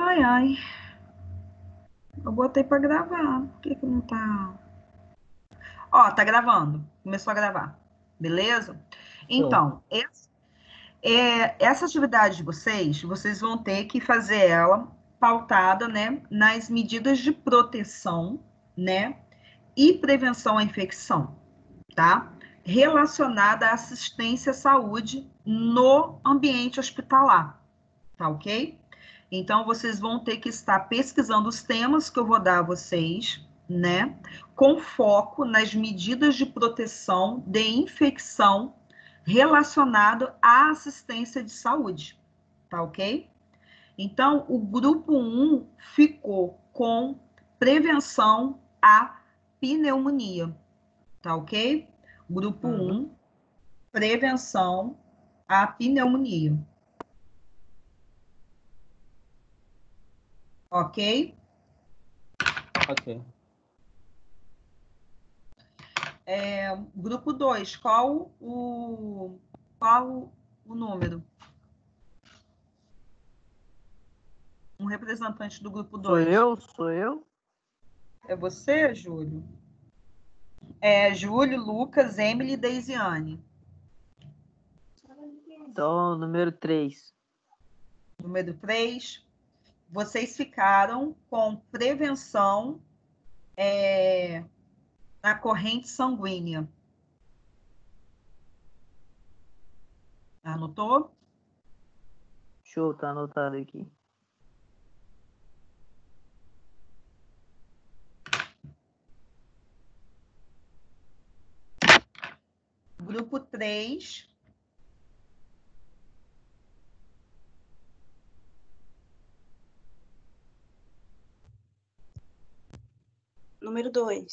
Ai, ai. Eu botei para gravar. Por que não tá? Ó, tá gravando. Começou a gravar. Beleza? Show. Então, essa atividade de vocês vão ter que fazer ela pautada, né, nas medidas de proteção, né, e prevenção à infecção, tá? Relacionada à assistência à saúde no ambiente hospitalar, tá ok? Então, vocês vão ter que estar pesquisando os temas que eu vou dar a vocês, né? Com foco nas medidas de proteção de infecção relacionado à assistência de saúde, tá ok? Então, o grupo 1 ficou com prevenção à pneumonia, tá ok? Grupo Uhum. 1, prevenção à pneumonia, ok? Ok. Grupo 2, qual o número? Um representante do grupo Sou 2. eu? Sou eu? É você, Júlio? É Júlio, Lucas, Emily e Deisiane. Então, número 3. Número 3. Vocês ficaram com prevenção na corrente sanguínea. Anotou? Show, tá anotado aqui. Grupo 3. Número 2.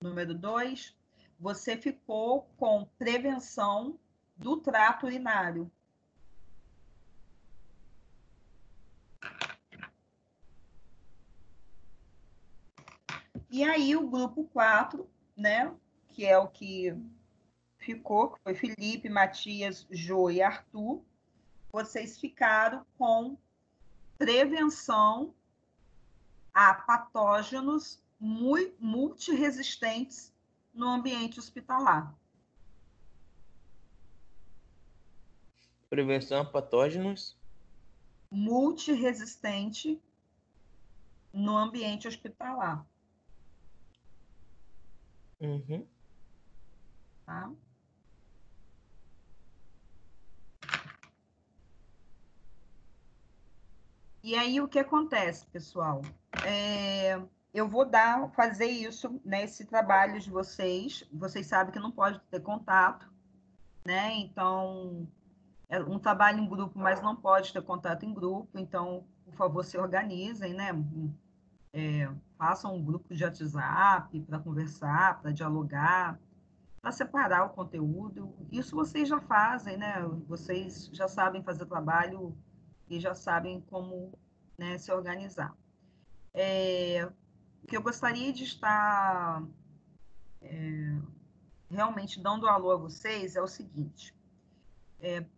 Número 2. Você ficou com prevenção do trato urinário. E aí o grupo 4, né, que é o que ficou, que foi Felipe, Matias, Jô e Arthur, vocês ficaram com prevenção a patógenos multiresistentes no ambiente hospitalar. Prevenção a patógenos. Multiresistente no ambiente hospitalar. Uhum. Tá? E aí o que acontece, pessoal? Eu vou fazer isso, né, esse trabalho de vocês. Vocês sabem que não pode ter contato, né? Então, é um trabalho em grupo, mas não pode ter contato em grupo. Então, por favor, se organizem, né? Façam um grupo de WhatsApp para conversar, para dialogar, para separar o conteúdo. Isso vocês já fazem, né? Vocês já sabem fazer trabalho e já sabem como, né, se organizar. O que eu gostaria de estar realmente dando alô a vocês é o seguinte: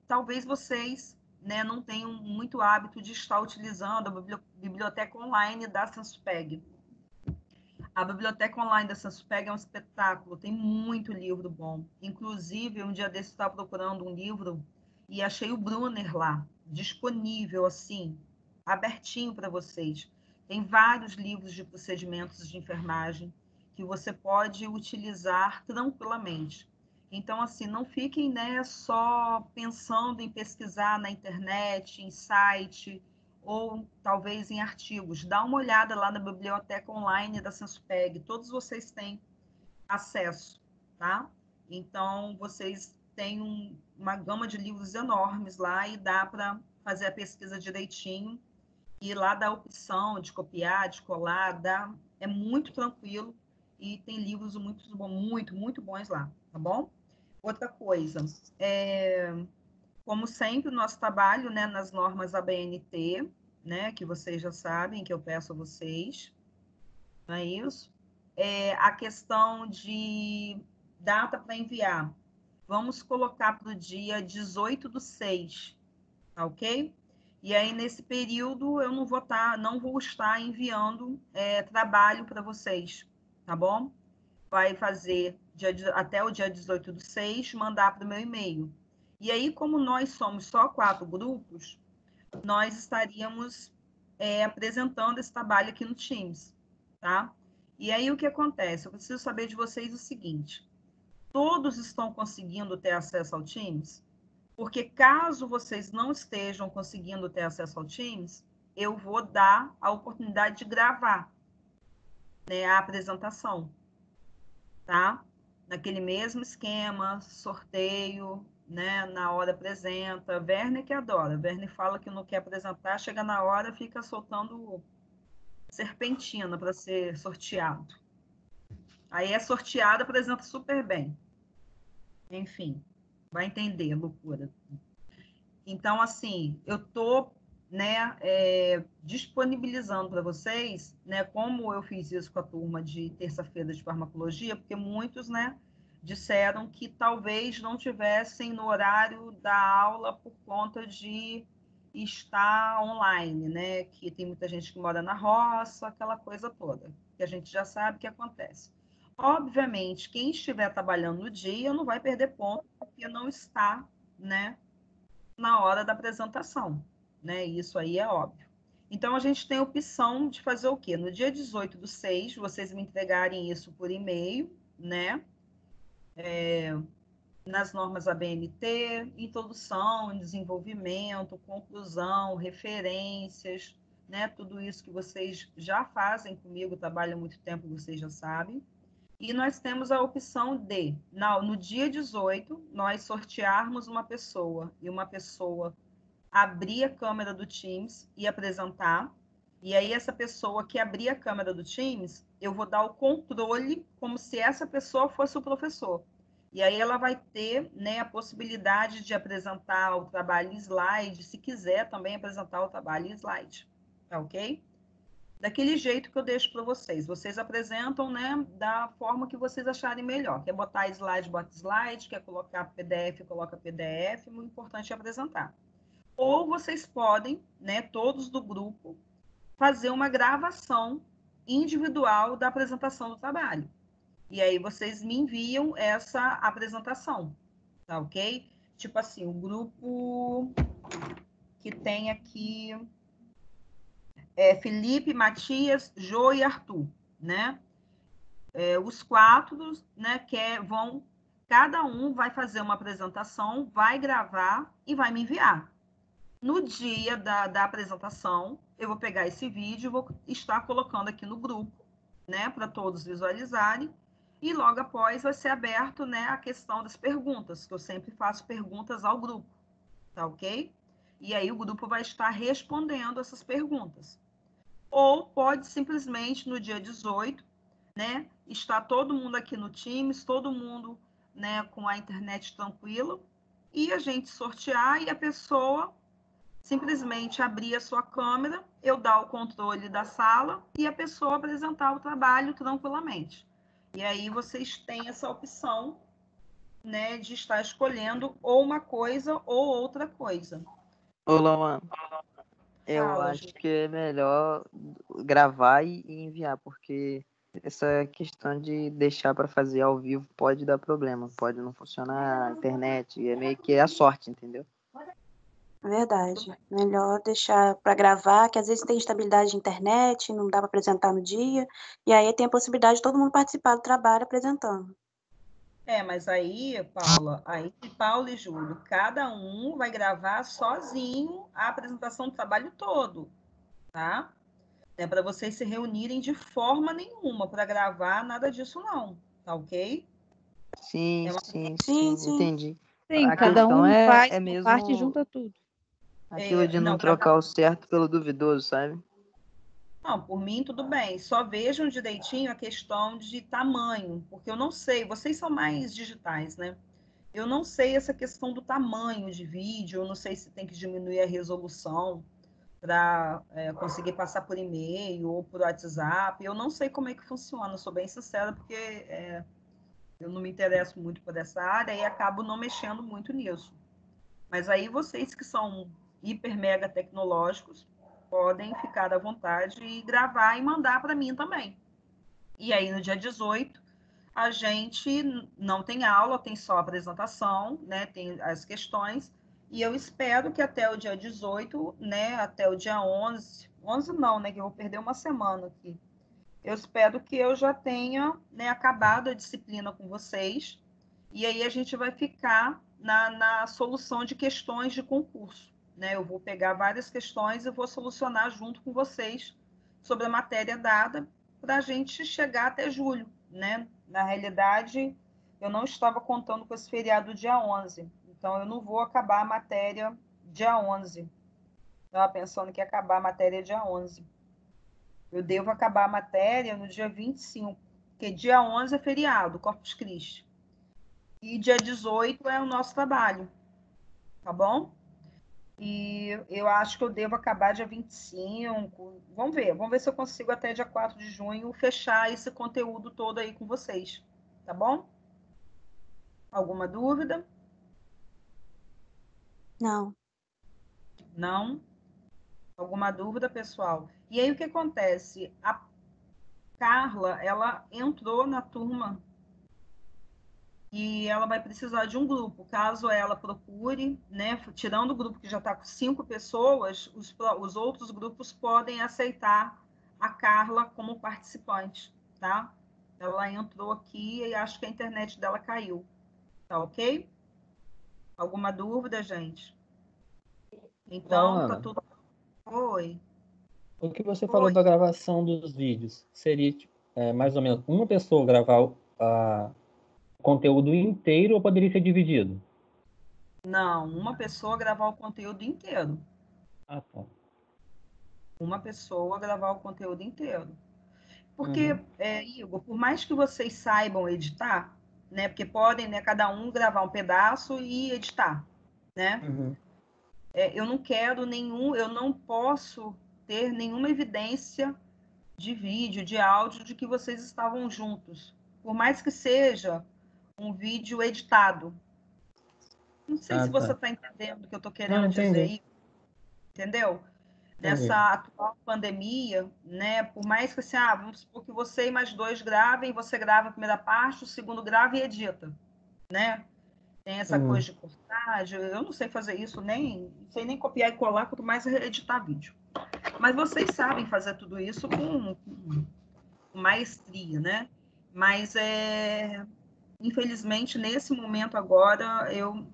talvez vocês, né, não tenham muito hábito de estar utilizando a biblioteca online da Senspeg. A biblioteca online da Senspeg é um espetáculo, tem muito livro bom. Inclusive, um dia desse eu estava procurando um livro e achei o Brunner lá, disponível, assim, abertinho para vocês. Tem vários livros de procedimentos de enfermagem que você pode utilizar tranquilamente. Então, assim, não fiquem, né, só pensando em pesquisar na internet, em site, ou talvez em artigos. Dá uma olhada lá na biblioteca online da Senspeg, todos vocês têm acesso, tá? Então, vocês têm uma gama de livros enormes lá e dá para fazer a pesquisa direitinho. E lá dá a opção de copiar, de colar, é muito tranquilo e tem livros muito bons lá, tá bom? Outra coisa, como sempre, o nosso trabalho, né, nas normas ABNT, né, que vocês já sabem, que eu peço a vocês, não é isso? A questão de data para enviar. Vamos colocar para o dia 18/6, tá ok? E aí, nesse período, eu não vou estar enviando trabalho para vocês, tá bom? Vai fazer até o dia 18/6, mandar para o meu e-mail. E aí, como nós somos só 4 grupos, nós estaríamos apresentando esse trabalho aqui no Teams, tá? E aí, o que acontece? Eu preciso saber de vocês o seguinte: todos estão conseguindo ter acesso ao Teams? Porque caso vocês não estejam conseguindo ter acesso ao Teams, eu vou dar a oportunidade de gravar, né, a apresentação, tá? Naquele mesmo esquema, sorteio, né? Na hora apresenta. Verne que adora. Verne fala que não quer apresentar, chega na hora, fica soltando serpentina para ser sorteado. Aí é sorteado, apresenta super bem. Enfim, vai entender, loucura. Então, assim, eu estou, né, disponibilizando para vocês, né, como eu fiz isso com a turma de terça-feira de farmacologia, porque muitos, né, disseram que talvez não tivessem no horário da aula por conta de estar online, né, que tem muita gente que mora na roça, aquela coisa toda, que a gente já sabe que acontece. Obviamente, quem estiver trabalhando no dia não vai perder ponto, porque não está, né, na hora da apresentação, né? Isso aí é óbvio. Então, a gente tem a opção de fazer o quê? No dia 18/6, vocês me entregarem isso por e-mail, né? Nas normas ABNT, introdução, desenvolvimento, conclusão, referências, né? Tudo isso que vocês já fazem comigo, trabalham há muito tempo, vocês já sabem. E nós temos a opção de, no dia 18, nós sortearmos uma pessoa, e uma pessoa abrir a câmera do Teams e apresentar. E aí, essa pessoa que abrir a câmera do Teams, eu vou dar o controle como se essa pessoa fosse o professor. E aí ela vai ter, né, a possibilidade de apresentar o trabalho em slide, se quiser também apresentar o trabalho em slide. Tá ok? Daquele jeito que eu deixo para vocês. Vocês apresentam, né, da forma que vocês acharem melhor. Quer botar slide, bota slide. Quer colocar PDF, coloca PDF. O importante é apresentar. Ou vocês podem, né, todos do grupo, fazer uma gravação individual da apresentação do trabalho. E aí vocês me enviam essa apresentação, tá ok? Tipo assim, o grupo que tem aqui Felipe, Matias, Jô e Arthur, né? Os 4, né, cada um vai fazer uma apresentação, vai gravar e vai me enviar. No dia da apresentação, eu vou pegar esse vídeo e vou estar colocando aqui no grupo, né, para todos visualizarem. E logo após vai ser aberto, né, a questão das perguntas, que eu sempre faço perguntas ao grupo, tá ok? E aí o grupo vai estar respondendo essas perguntas. Ou pode simplesmente, no dia 18, né, estar todo mundo aqui no Teams, todo mundo, né, com a internet tranquila, e a gente sortear e a pessoa simplesmente abrir a sua câmera, eu dar o controle da sala e a pessoa apresentar o trabalho tranquilamente. E aí vocês têm essa opção, né, de estar escolhendo ou uma coisa ou outra coisa. Ô, Luan, eu Fala, acho Ju. que é melhor gravar e enviar, porque essa questão de deixar para fazer ao vivo pode dar problema, pode não funcionar a internet, é meio que a sorte, entendeu? Verdade. Melhor deixar para gravar, que às vezes tem instabilidade de internet, não dá para apresentar no dia, e aí tem a possibilidade de todo mundo participar do trabalho apresentando. Mas aí, Paulo e Júlio, cada um vai gravar sozinho a apresentação do trabalho todo, tá? É para vocês se reunirem de forma nenhuma para gravar nada disso não, tá ok? Sim, É uma... sim, Sim, sim, sim. entendi. Sim, A cada questão um faz é uma parte e mesmo junta tudo. aquilo de não não, trocar o certo pelo duvidoso, sabe? não, por mim tudo bem. Só vejam direitinho a questão de tamanho, porque eu não sei, vocês são mais digitais, né? Eu não sei essa questão do tamanho de vídeo, eu não sei se tem que diminuir a resolução para conseguir passar por e-mail ou por WhatsApp. Eu não sei como é que funciona, sou bem sincera, porque eu não me interesso muito por essa área e acabo não mexendo muito nisso. Mas aí vocês que são hiper mega tecnológicos, podem ficar à vontade e gravar e mandar para mim também. E aí, no dia 18, a gente não tem aula, tem só apresentação, né? Tem as questões, e eu espero que até o dia 18, né? Até o dia 11 não, né? Que eu vou perder uma semana aqui. Eu espero que eu já tenha, né, acabado a disciplina com vocês, e aí a gente vai ficar na solução de questões de concurso, né? Eu vou pegar várias questões e vou solucionar junto com vocês sobre a matéria dada para a gente chegar até julho, né? Na realidade, eu não estava contando com esse feriado dia 11, então eu não vou acabar a matéria dia 11. Estava pensando que ia acabar a matéria dia 11. Eu devo acabar a matéria no dia 25, porque dia 11 é feriado, Corpus Christi. E dia 18 é o nosso trabalho, tá bom? E eu acho que eu devo acabar dia 25. Vamos ver se eu consigo até dia 4 de junho fechar esse conteúdo todo aí com vocês, tá bom? Alguma dúvida? Não. Não? Alguma dúvida, pessoal? E aí o que acontece? A Carla, ela entrou na turma e ela vai precisar de um grupo. Caso ela procure, né, tirando o grupo que já está com 5 pessoas, os outros grupos podem aceitar a Carla como participante, tá? Ela entrou aqui e acho que a internet dela caiu, tá ok? Alguma dúvida, gente? Não, Então, tá Ana, tudo... Oi. o que você falou Oi. da gravação dos vídeos seria tipo, mais ou menos uma pessoa gravar o conteúdo inteiro ou poderia ser dividido? Não, uma pessoa gravar o conteúdo inteiro. Ah, tá. Uma pessoa gravar o conteúdo inteiro. Porque, Uhum. Igor, por mais que vocês saibam editar, né? Porque podem, né, cada um gravar um pedaço e editar, né? Uhum. Eu não quero nenhum, eu não posso ter nenhuma evidência de vídeo, de áudio, de que vocês estavam juntos. Por mais que seja um vídeo editado. Não sei Ah, se você tá. está entendendo o que eu estou Não, querendo dizer entendi. aí, entendeu? Entendi. Nessa atual pandemia, né? Por mais que assim, vamos supor que você e mais 2 gravem, você grava a primeira parte, o segundo grava e edita, né? Tem essa coisa Uhum. de cortar, eu não sei fazer isso, não sei nem copiar e colar, quanto mais editar vídeo. Mas vocês sabem fazer tudo isso com maestria, né? Mas, infelizmente, nesse momento agora, eu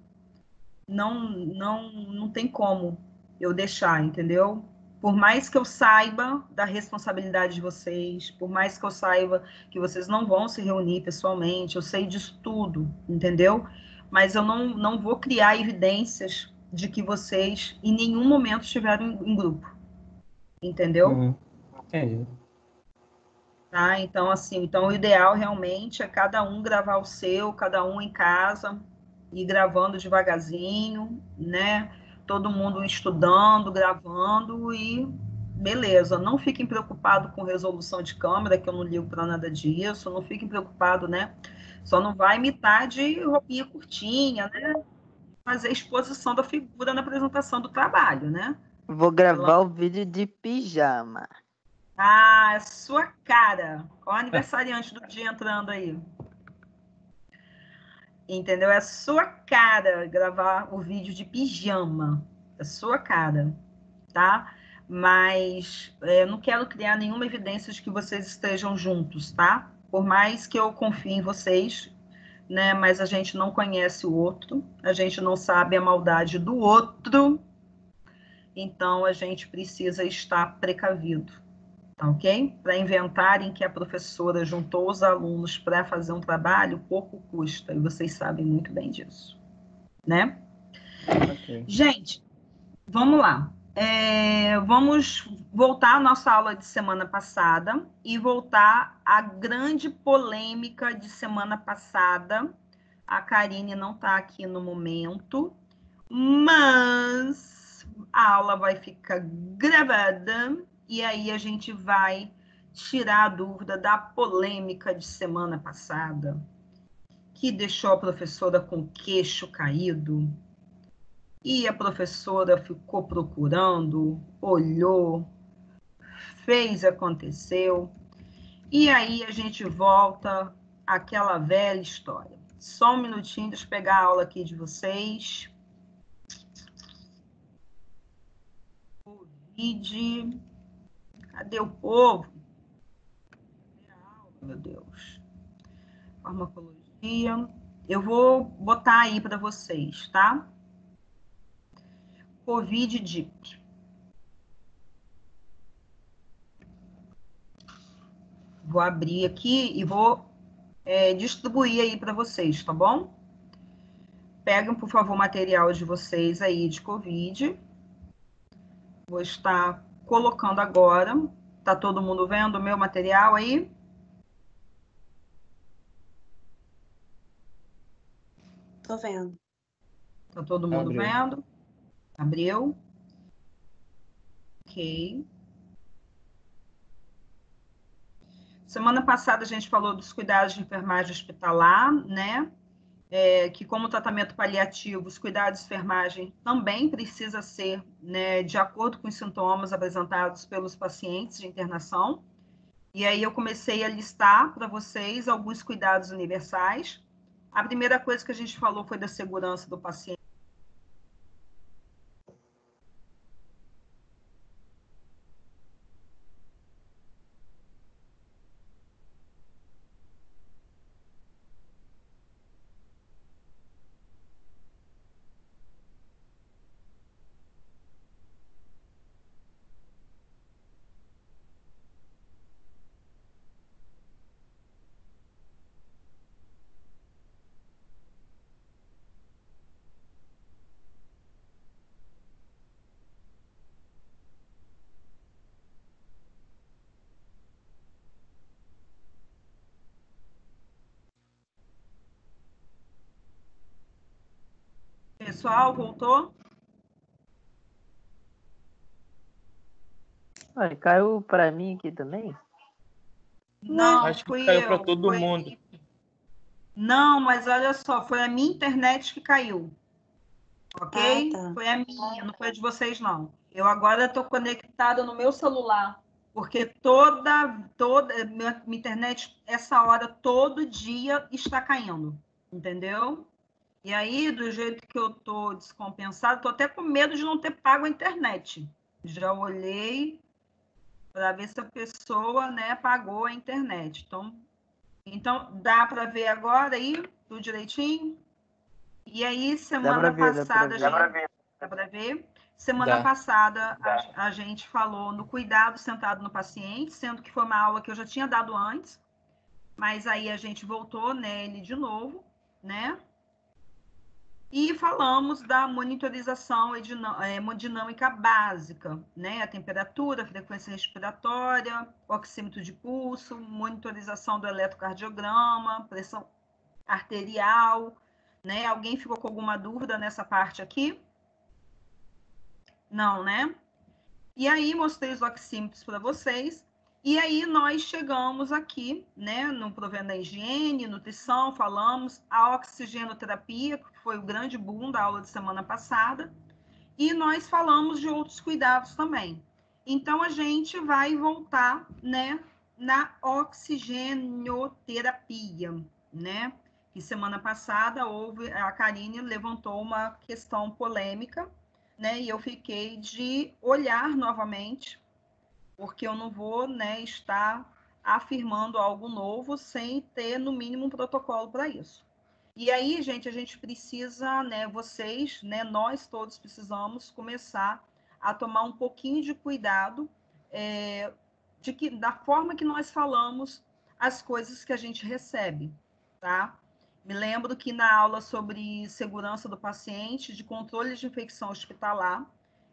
não tem como eu deixar, entendeu? Por mais que eu saiba da responsabilidade de vocês, por mais que eu saiba que vocês não vão se reunir pessoalmente, eu sei disso tudo, entendeu? Mas eu não vou criar evidências de que vocês em nenhum momento estiveram em grupo, entendeu? Uhum. Entendi. Tá? Então, assim, então o ideal realmente é cada um gravar o seu, cada um em casa, ir gravando devagarzinho, né? Todo mundo estudando, gravando e beleza. Não fiquem preocupados com resolução de câmera, que eu não ligo para nada disso. Não fiquem preocupados, né? Só não vai imitar de roupinha curtinha, né? Fazer exposição da figura na apresentação do trabalho, né? Vou gravar o vídeo de pijama. Ah, é sua cara. Qual aniversariante do dia entrando aí? Entendeu? É a sua cara gravar o vídeo de pijama. É a sua cara, tá? Mas eu não quero criar nenhuma evidência de que vocês estejam juntos, tá? Por mais que eu confie em vocês, né? Mas a gente não conhece o outro, a gente não sabe a maldade do outro, então a gente precisa estar precavido, tá ok? Para inventarem que a professora juntou os alunos para fazer um trabalho, pouco custa, e vocês sabem muito bem disso, né? Ok. Gente, vamos lá. Vamos voltar à nossa aula de semana passada e voltar à grande polêmica de semana passada. A Karine não está aqui no momento, mas a aula vai ficar gravada e aí a gente vai tirar a dúvida da polêmica de semana passada, que deixou a professora com o queixo caído E a professora ficou procurando, olhou, fez, aconteceu. E aí a gente volta àquela velha história. Só um minutinho, deixa eu pegar a aula aqui de vocês. Covid. Cadê o povo? Meu Deus. Farmacologia. Eu vou botar aí para vocês, tá? Covid-DIP. Vou abrir aqui e vou distribuir aí para vocês, tá bom? Peguem, por favor, o material de vocês aí de Covid. Vou estar colocando agora. Tá todo mundo vendo o meu material aí? Tô vendo. Tá todo mundo Abriu. vendo? Abriu. Ok. Semana passada a gente falou dos cuidados de enfermagem hospitalar, né? Que como tratamento paliativo, os cuidados de enfermagem também precisa ser, né, de acordo com os sintomas apresentados pelos pacientes de internação. E aí eu comecei a listar para vocês alguns cuidados universais. A primeira coisa que a gente falou foi da segurança do paciente. Pessoal, voltou? Olha, caiu para mim aqui também? Não, Acho que fui caiu eu. para todo Foi... mundo. Não, mas olha só, foi a minha internet que caiu, ok? Ah, tá. Foi a minha, não foi a de vocês, não. Eu agora estou conectada no meu celular, porque toda minha internet, essa hora, todo dia está caindo, entendeu? E aí, do jeito que eu estou descompensada, estou até com medo de não ter pago a internet. Já olhei para ver se a pessoa, né, pagou a internet. Então dá para ver agora aí, tudo direitinho? E aí, Dá para semana ver, dá para passada, ver. dá para ver? Semana Dá. passada, a gente falou no cuidado sentado no paciente, sendo que foi uma aula que eu já tinha dado antes, mas aí a gente voltou nele de novo, né? E falamos da monitorização hemodinâmica básica, né? A temperatura, a frequência respiratória, oxímetro de pulso, monitorização do eletrocardiograma, pressão arterial, né? Alguém ficou com alguma dúvida nessa parte aqui? Não, né? E aí mostrei os oxímetros para vocês. E aí nós chegamos aqui, né, no Provendo a Higiene, Nutrição, falamos a oxigenoterapia, que foi o grande boom da aula de semana passada, e nós falamos de outros cuidados também. Então a gente vai voltar, né, na oxigenoterapia, né? Que semana passada a Karine levantou uma questão polêmica, né? E eu fiquei de olhar novamente, porque eu não vou, né, estar afirmando algo novo sem ter, no mínimo, um protocolo para isso. E aí, gente, a gente precisa, né, vocês, né, nós todos precisamos começar a tomar um pouquinho de cuidado da forma que nós falamos as coisas que a gente recebe, tá? Me lembro que na aula sobre segurança do paciente, de controle de infecção hospitalar,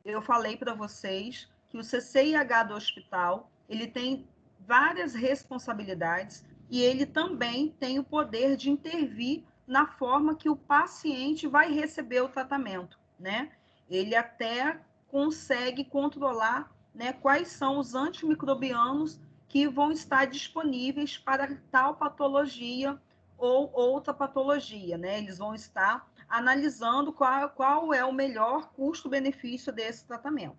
eu falei para vocês que o CCIH do hospital, ele tem várias responsabilidades e ele também tem o poder de intervir na forma que o paciente vai receber o tratamento, né? Ele até consegue controlar, né, quais são os antimicrobianos que vão estar disponíveis para tal patologia ou outra patologia, né? Eles vão estar analisando qual é o melhor custo-benefício desse tratamento.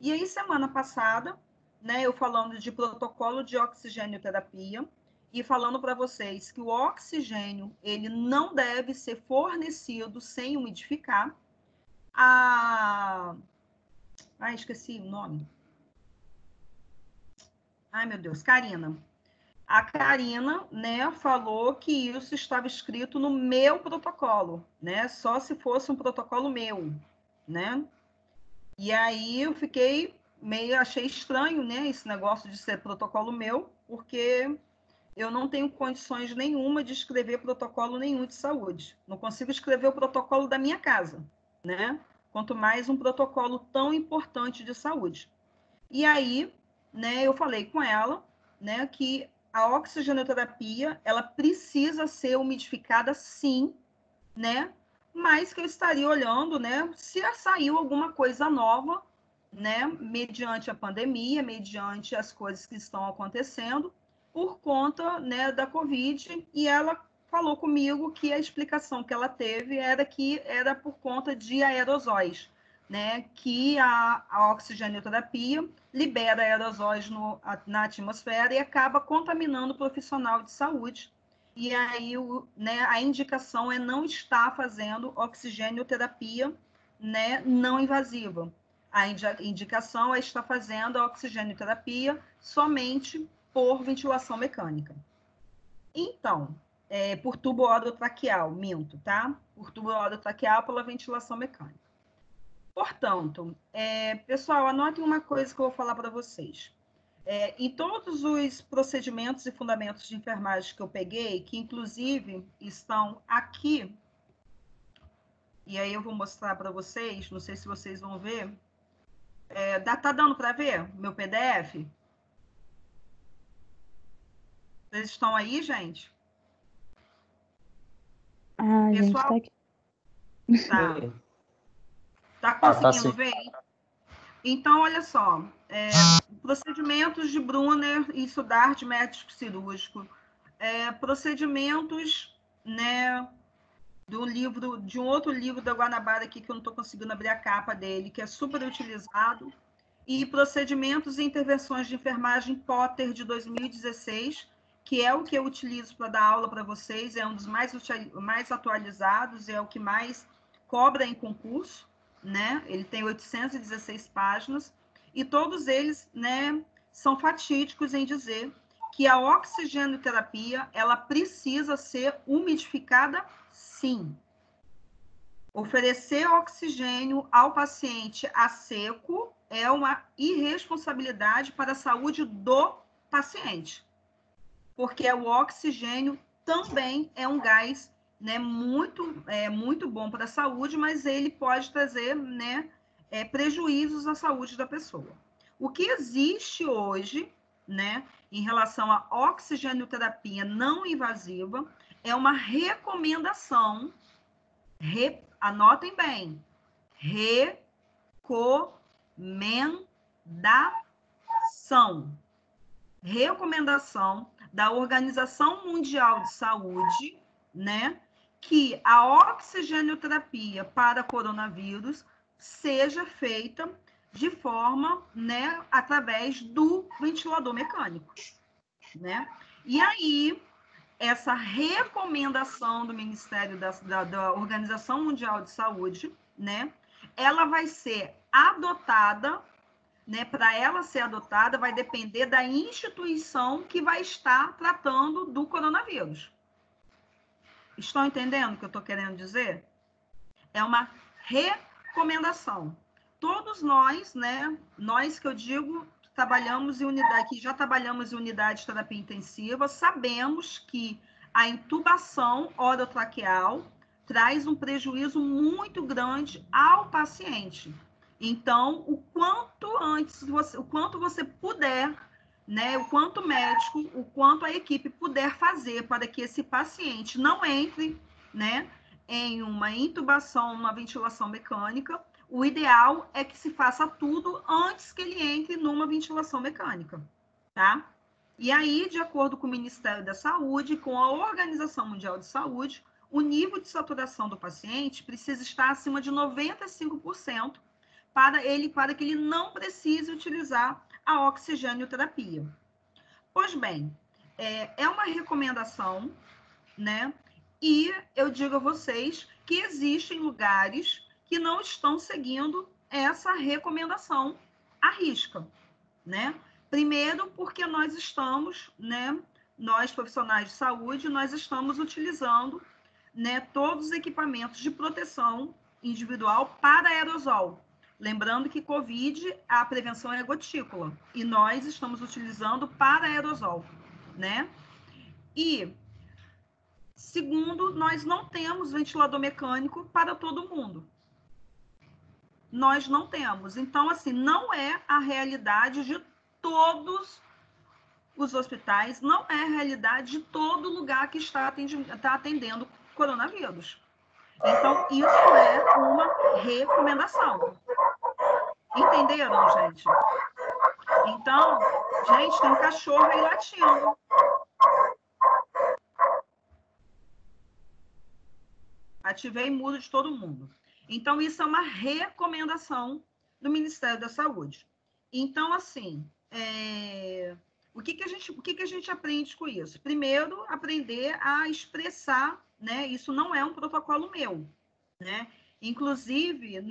E aí, semana passada, né, eu falando de protocolo de oxigênio-terapia e falando para vocês que o oxigênio ele não deve ser fornecido sem umidificar. Esqueci o nome. Ai, meu Deus, Karina. A Karina, né, falou que isso estava escrito no meu protocolo, né? Só se fosse um protocolo meu, né? E aí eu fiquei achei estranho, né, esse negócio de ser protocolo meu, porque eu não tenho condições nenhuma de escrever protocolo nenhum de saúde. Não consigo escrever o protocolo da minha casa, né? Quanto mais um protocolo tão importante de saúde. E aí, né, eu falei com ela, né, que a oxigenoterapia, ela precisa ser umidificada sim, né? Mas que eu estaria olhando, né, se saiu alguma coisa nova, né, mediante a pandemia, mediante as coisas que estão acontecendo por conta, né, da Covid, e ela falou comigo que a explicação que ela teve era que era por conta de aerosóis, né, que a oxigenoterapia libera aerosóis na atmosfera e acaba contaminando o profissional de saúde. E aí, né, a indicação é não estar fazendo oxigenoterapia, né, não invasiva. A indicação é estar fazendo a oxigenoterapia somente por ventilação mecânica. Então, por tubo orotraqueal, minto, tá? Por tubo orotraqueal pela ventilação mecânica. Portanto, pessoal, anotem uma coisa que eu vou falar para vocês. Em todos os procedimentos e fundamentos de enfermagem que eu peguei, que inclusive estão aqui, e aí eu vou mostrar para vocês, não sei se vocês vão ver. Tá dando para ver meu PDF? Vocês estão aí, gente? A gente Pessoal? tá aqui. Tá. Tá conseguindo ver? Então, olha só. Procedimentos de Brunner e Sudarte médico cirúrgico. Procedimentos, né, de um outro livro da Guanabara aqui, que eu não estou conseguindo abrir a capa dele, que é super utilizado. E procedimentos e intervenções de enfermagem Potter de 2016, que é o que eu utilizo para dar aula para vocês, é um dos mais atualizados, é o que mais cobra em concurso, né? Ele tem 816 páginas, e todos eles, né, são fatídicos em dizer que a oxigenoterapia, ela precisa ser umidificada, sim. Oferecer oxigênio ao paciente a seco é uma irresponsabilidade para a saúde do paciente, porque o oxigênio também é um gás, né, muito bom para a saúde, mas ele pode trazer, né, prejuízos à saúde da pessoa. O que existe hoje, né, em relação à oxigenoterapia não invasiva é uma recomendação, anotem bem, recomendação da Organização Mundial de Saúde, né, que a oxigenoterapia para coronavírus seja feita de forma, né, através do ventilador mecânico, né? E aí, essa recomendação do Ministério da Organização Mundial de Saúde, né, ela vai ser adotada, né, para ela ser adotada, vai depender da instituição que vai estar tratando do coronavírus. Estão entendendo o que eu estou querendo dizer? É uma recomendação. Todos nós, né, nós que eu digo, trabalhamos em unidade, que já trabalhamos em unidade de terapia intensiva, sabemos que a intubação orotraqueal traz um prejuízo muito grande ao paciente. Então, o quanto você puder, né, o quanto médico, o quanto a equipe puder fazer para que esse paciente não entre, né, em uma intubação, uma ventilação mecânica, o ideal é que se faça tudo antes que ele entre numa ventilação mecânica, tá? E aí, de acordo com o Ministério da Saúde, com a Organização Mundial de Saúde, o nível de saturação do paciente precisa estar acima de 95% para que ele não precise utilizar a oxigênio-terapia. Pois bem, é uma recomendação, né? E eu digo a vocês que existem lugares que não estão seguindo essa recomendação à risca, né? Primeiro, porque nós estamos, né? Nós, profissionais de saúde, nós estamos utilizando, né, todos os equipamentos de proteção individual para aerosol. Lembrando que COVID, a prevenção é gotícula, e nós estamos utilizando para aerosol, né? E, segundo, nós não temos ventilador mecânico para todo mundo. Nós não temos. Então, assim, não é a realidade de todos os hospitais, não é a realidade de todo lugar que está atendendo coronavírus. Então, isso é uma recomendação. Entenderam, gente? Então, gente, tem um cachorro aí latindo. Ativei mudo de todo mundo. Então, isso é uma recomendação do Ministério da Saúde. Então, assim, o que a gente aprende com isso? Primeiro, aprender a expressar, né? Isso não é um protocolo meu, né? Inclusive, eu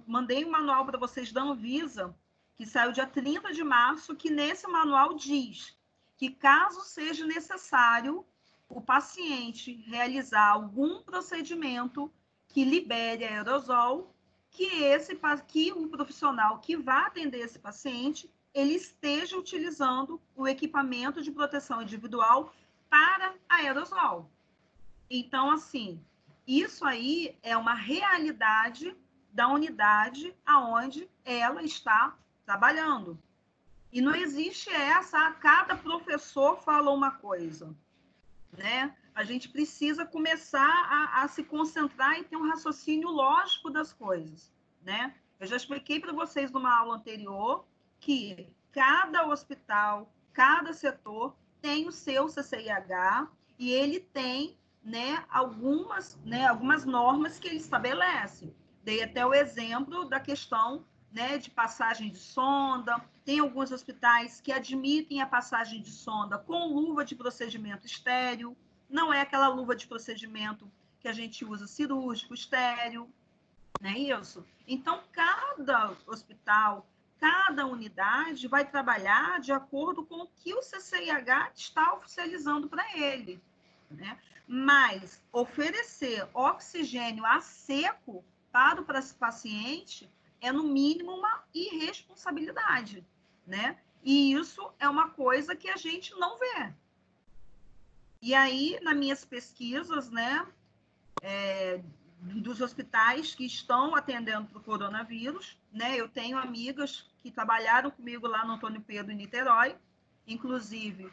mandei um manual para vocês da Anvisa, que saiu dia 30 de março, que nesse manual diz que caso seja necessário o paciente realizar algum procedimento que libere aerosol, que o profissional que vai atender esse paciente, ele esteja utilizando o equipamento de proteção individual para aerosol. Então, assim, isso aí é uma realidade da unidade aonde ela está trabalhando. E não existe cada professor fala uma coisa, né? A gente precisa começar a se concentrar e ter um raciocínio lógico das coisas, né? Eu já expliquei para vocês numa aula anterior que cada hospital, cada setor tem o seu CCIH e ele tem, né, algumas normas que ele estabelece. Dei até o exemplo da questão, né, de passagem de sonda. Tem alguns hospitais que admitem a passagem de sonda com luva de procedimento estéril. Não é aquela luva de procedimento que a gente usa cirúrgico, estéril, não é isso? Então, cada hospital, cada unidade vai trabalhar de acordo com o que o CCIH está oficializando para ele, né? Mas oferecer oxigênio a seco para o paciente é, no mínimo, uma irresponsabilidade, né? E isso é uma coisa que a gente não vê. E aí, nas minhas pesquisas, né, dos hospitais que estão atendendo para o coronavírus, né, eu tenho amigas que trabalharam comigo lá no Antônio Pedro, em Niterói, inclusive,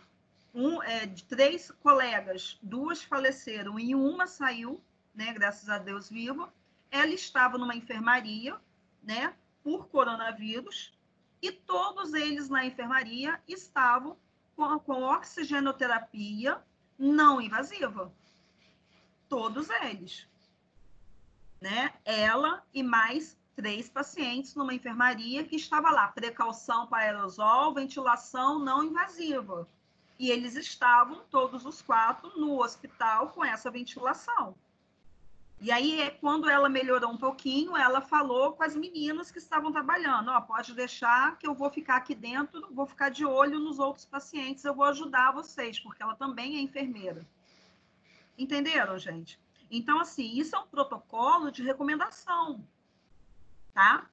de 3 colegas, 2 faleceram e uma saiu, né, graças a Deus, viva. Ela estava numa enfermaria, né, por coronavírus, e todos eles na enfermaria estavam com oxigenoterapia não invasiva. Todos eles, né? Ela e mais 3 pacientes numa enfermaria que estava lá, precaução para aerosol, ventilação não invasiva. E eles estavam, todos os 4, no hospital com essa ventilação. E aí, quando ela melhorou um pouquinho, ela falou com as meninas que estavam trabalhando, pode deixar que eu vou ficar aqui dentro, vou ficar de olho nos outros pacientes, eu vou ajudar vocês, porque ela também é enfermeira. Entenderam, gente? Então, assim, isso é um protocolo de recomendação, tá?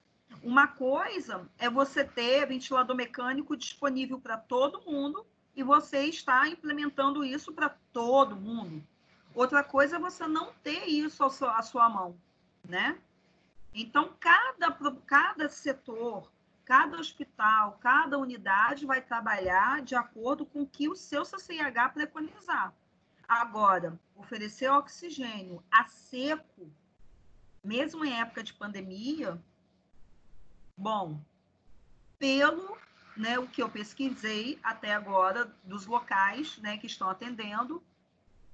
Uma coisa é você ter ventilador mecânico disponível para todo mundo e você está implementando isso para todo mundo. Outra coisa é você não ter isso à sua mão, né? Então, cada setor, cada hospital, cada unidade vai trabalhar de acordo com o que o seu CCIH preconizar. Agora, oferecer oxigênio a seco, mesmo em época de pandemia, bom, pelo, né, o que eu pesquisei até agora dos locais, né, que estão atendendo,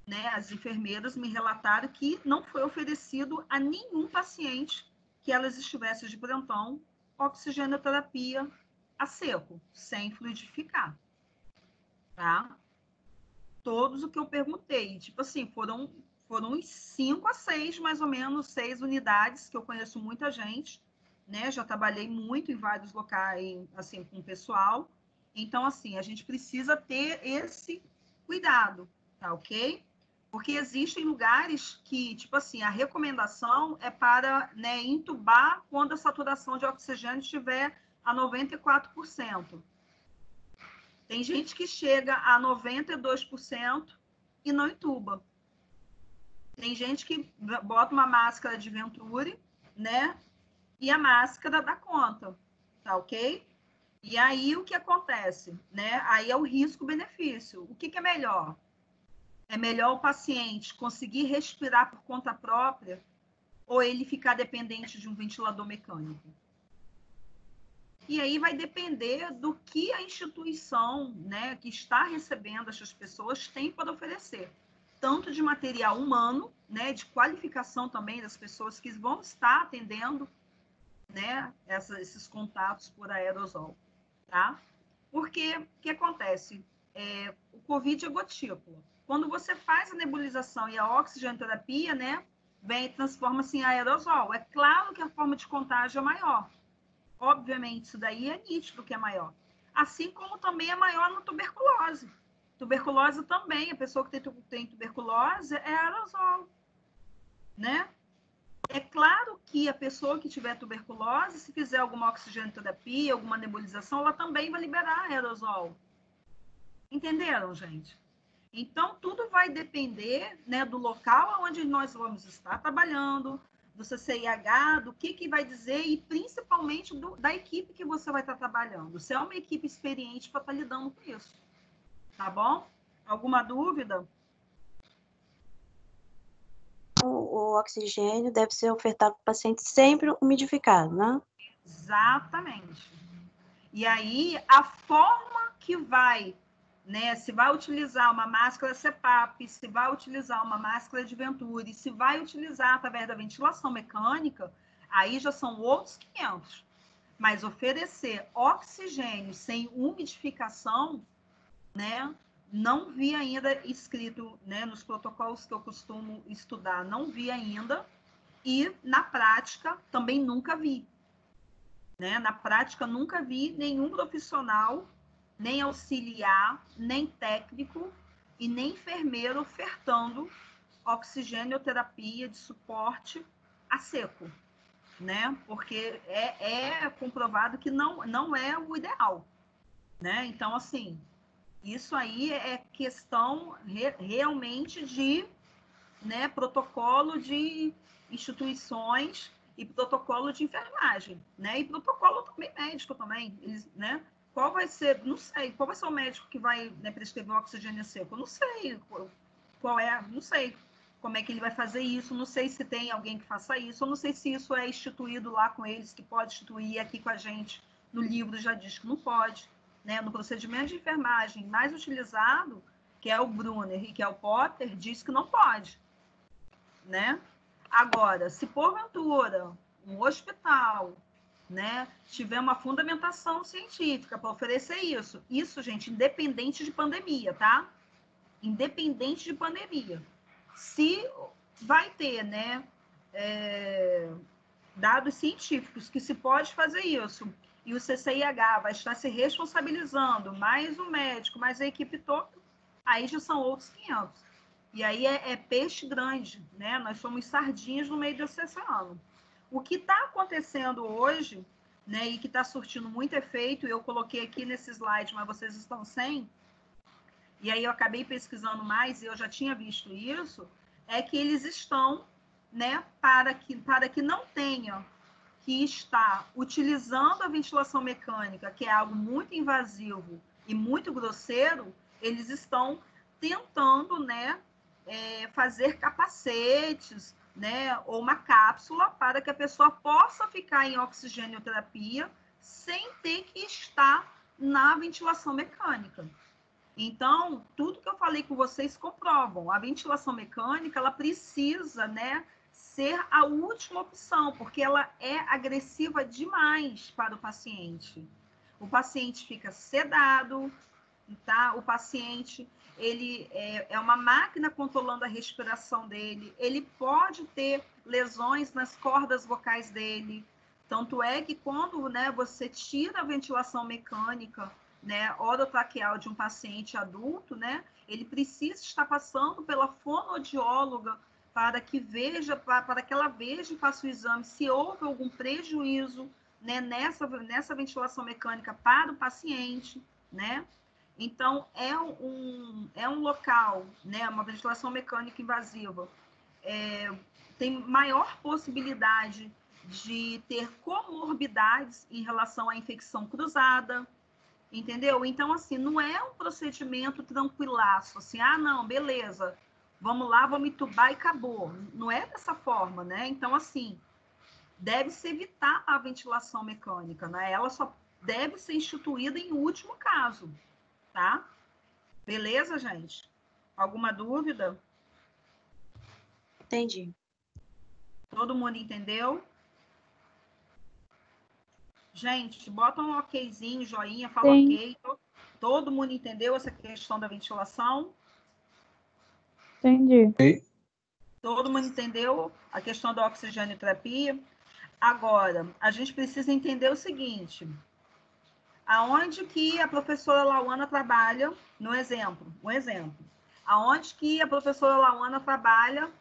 né, as enfermeiras me relataram que não foi oferecido a nenhum paciente que elas estivessem de plantão oxigenoterapia a seco, sem fluidificar, tá? Todos o que eu perguntei, tipo assim, foram uns 5 a 6, mais ou menos, 6 unidades, que eu conheço muita gente, né? Já trabalhei muito em vários locais, assim, com o pessoal. Então, assim, a gente precisa ter esse cuidado, tá ok? Porque existem lugares que, tipo assim, a recomendação é para, né, intubar quando a saturação de oxigênio estiver a 94%. Tem gente que chega a 92% e não intuba. Tem gente que bota uma máscara de Venturi, né? E a máscara dá conta, tá ok? E aí o que acontece, né? Aí é o risco-benefício. O que é melhor? É melhor o paciente conseguir respirar por conta própria ou ele ficar dependente de um ventilador mecânico? E aí vai depender do que a instituição, né, que está recebendo essas pessoas tem para oferecer. Tanto de material humano, né, de qualificação também das pessoas que vão estar atendendo, né, esses contatos por aerosol, tá? Porque o que acontece? O COVID é gotícula. Quando você faz a nebulização e a oxigenoterapia, né, vem e transforma-se em aerosol. É claro que a forma de contágio é maior. Obviamente, isso daí é nítido que é maior. Assim como também é maior na tuberculose. Tuberculose também, a pessoa que tem tuberculose é aerosol, né? É claro que a pessoa que tiver tuberculose, se fizer alguma oxigenoterapia, alguma nebulização, ela também vai liberar aerosol. Entenderam, gente? Então, tudo vai depender, né, do local onde nós vamos estar trabalhando, do CCIH, do que vai dizer e principalmente da equipe que você vai estar trabalhando. Se é uma equipe experiente para estar lidando com isso. Tá bom? Alguma dúvida? O oxigênio deve ser ofertado para o paciente sempre umidificado, né? Exatamente. E aí, a forma que vai, né, se vai utilizar uma máscara CPAP, se vai utilizar uma máscara de Venturi, se vai utilizar através da ventilação mecânica, aí já são outros 500. Mas oferecer oxigênio sem umidificação, né, não vi ainda escrito, né, nos protocolos que eu costumo estudar, não vi ainda, e na prática também nunca vi. Né? Na prática, nunca vi nenhum profissional, nem auxiliar, nem técnico e nem enfermeiro ofertando oxigenoterapia de suporte a seco, né? Porque é comprovado que não é o ideal, né? Então, assim, isso aí é questão realmente de, né, protocolo de instituições e protocolo de enfermagem, né? E protocolo também médico também, eles, né? Qual vai ser, não sei, qual vai ser o médico que vai, né, prescrever oxigênio seco? Eu não sei qual é, não sei como é que ele vai fazer isso, não sei se tem alguém que faça isso, eu não sei se isso é instituído lá com eles, que pode instituir aqui com a gente, no livro já diz que não pode, né? No procedimento de enfermagem mais utilizado, que é o Brunner e que é o Potter, diz que não pode, né? Agora, se porventura um hospital, né, tiver uma fundamentação científica para oferecer isso, gente, independente de pandemia, tá? Independente de pandemia. Se vai ter, né, dados científicos que se pode fazer isso, e o CCIH vai estar se responsabilizando, mais o médico, mais a equipe toda, aí já são outros 500. E aí é peixe grande, né? Nós somos sardinhas no meio desse oceano. O que está acontecendo hoje, né, e que está surtindo muito efeito, eu coloquei aqui nesse slide, mas vocês estão sem, e aí eu acabei pesquisando mais e eu já tinha visto isso, é que eles estão, né, para que não tenha que estar utilizando a ventilação mecânica, que é algo muito invasivo e muito grosseiro, eles estão tentando, né, fazer capacetes, né, ou uma cápsula para que a pessoa possa ficar em oxigenoterapia sem ter que estar na ventilação mecânica. Então, tudo que eu falei com vocês comprovam. A ventilação mecânica, ela precisa, né, ser a última opção, porque ela é agressiva demais para o paciente. O paciente fica sedado, tá? O paciente, ele é uma máquina controlando a respiração dele, ele pode ter lesões nas cordas vocais dele. Tanto é que quando, né, você tira a ventilação mecânica, né, orotraqueal de um paciente adulto, né, ele precisa estar passando pela fonoaudióloga para que ela veja e faça o exame se houve algum prejuízo, né, nessa ventilação mecânica para o paciente, né? Então, é um local, né, uma ventilação mecânica invasiva, tem maior possibilidade de ter comorbidades em relação à infecção cruzada, entendeu? Então, assim, não é um procedimento tranquilaço, assim, não, beleza, vamos lá, vamos entubar e acabou. Não é dessa forma, né? Então, assim, deve-se evitar a ventilação mecânica, né? Ela só deve ser instituída em último caso, tá? Beleza, gente? Alguma dúvida? Entendi. Todo mundo entendeu? Gente, bota um okzinho, joinha, fala Sim. ok. Todo mundo entendeu essa questão da ventilação? Entendi. Todo mundo entendeu a questão da oxigenoterapia? Agora, a gente precisa entender o seguinte: aonde que a professora Lauana trabalha, um exemplo, aonde que a professora Lauana trabalha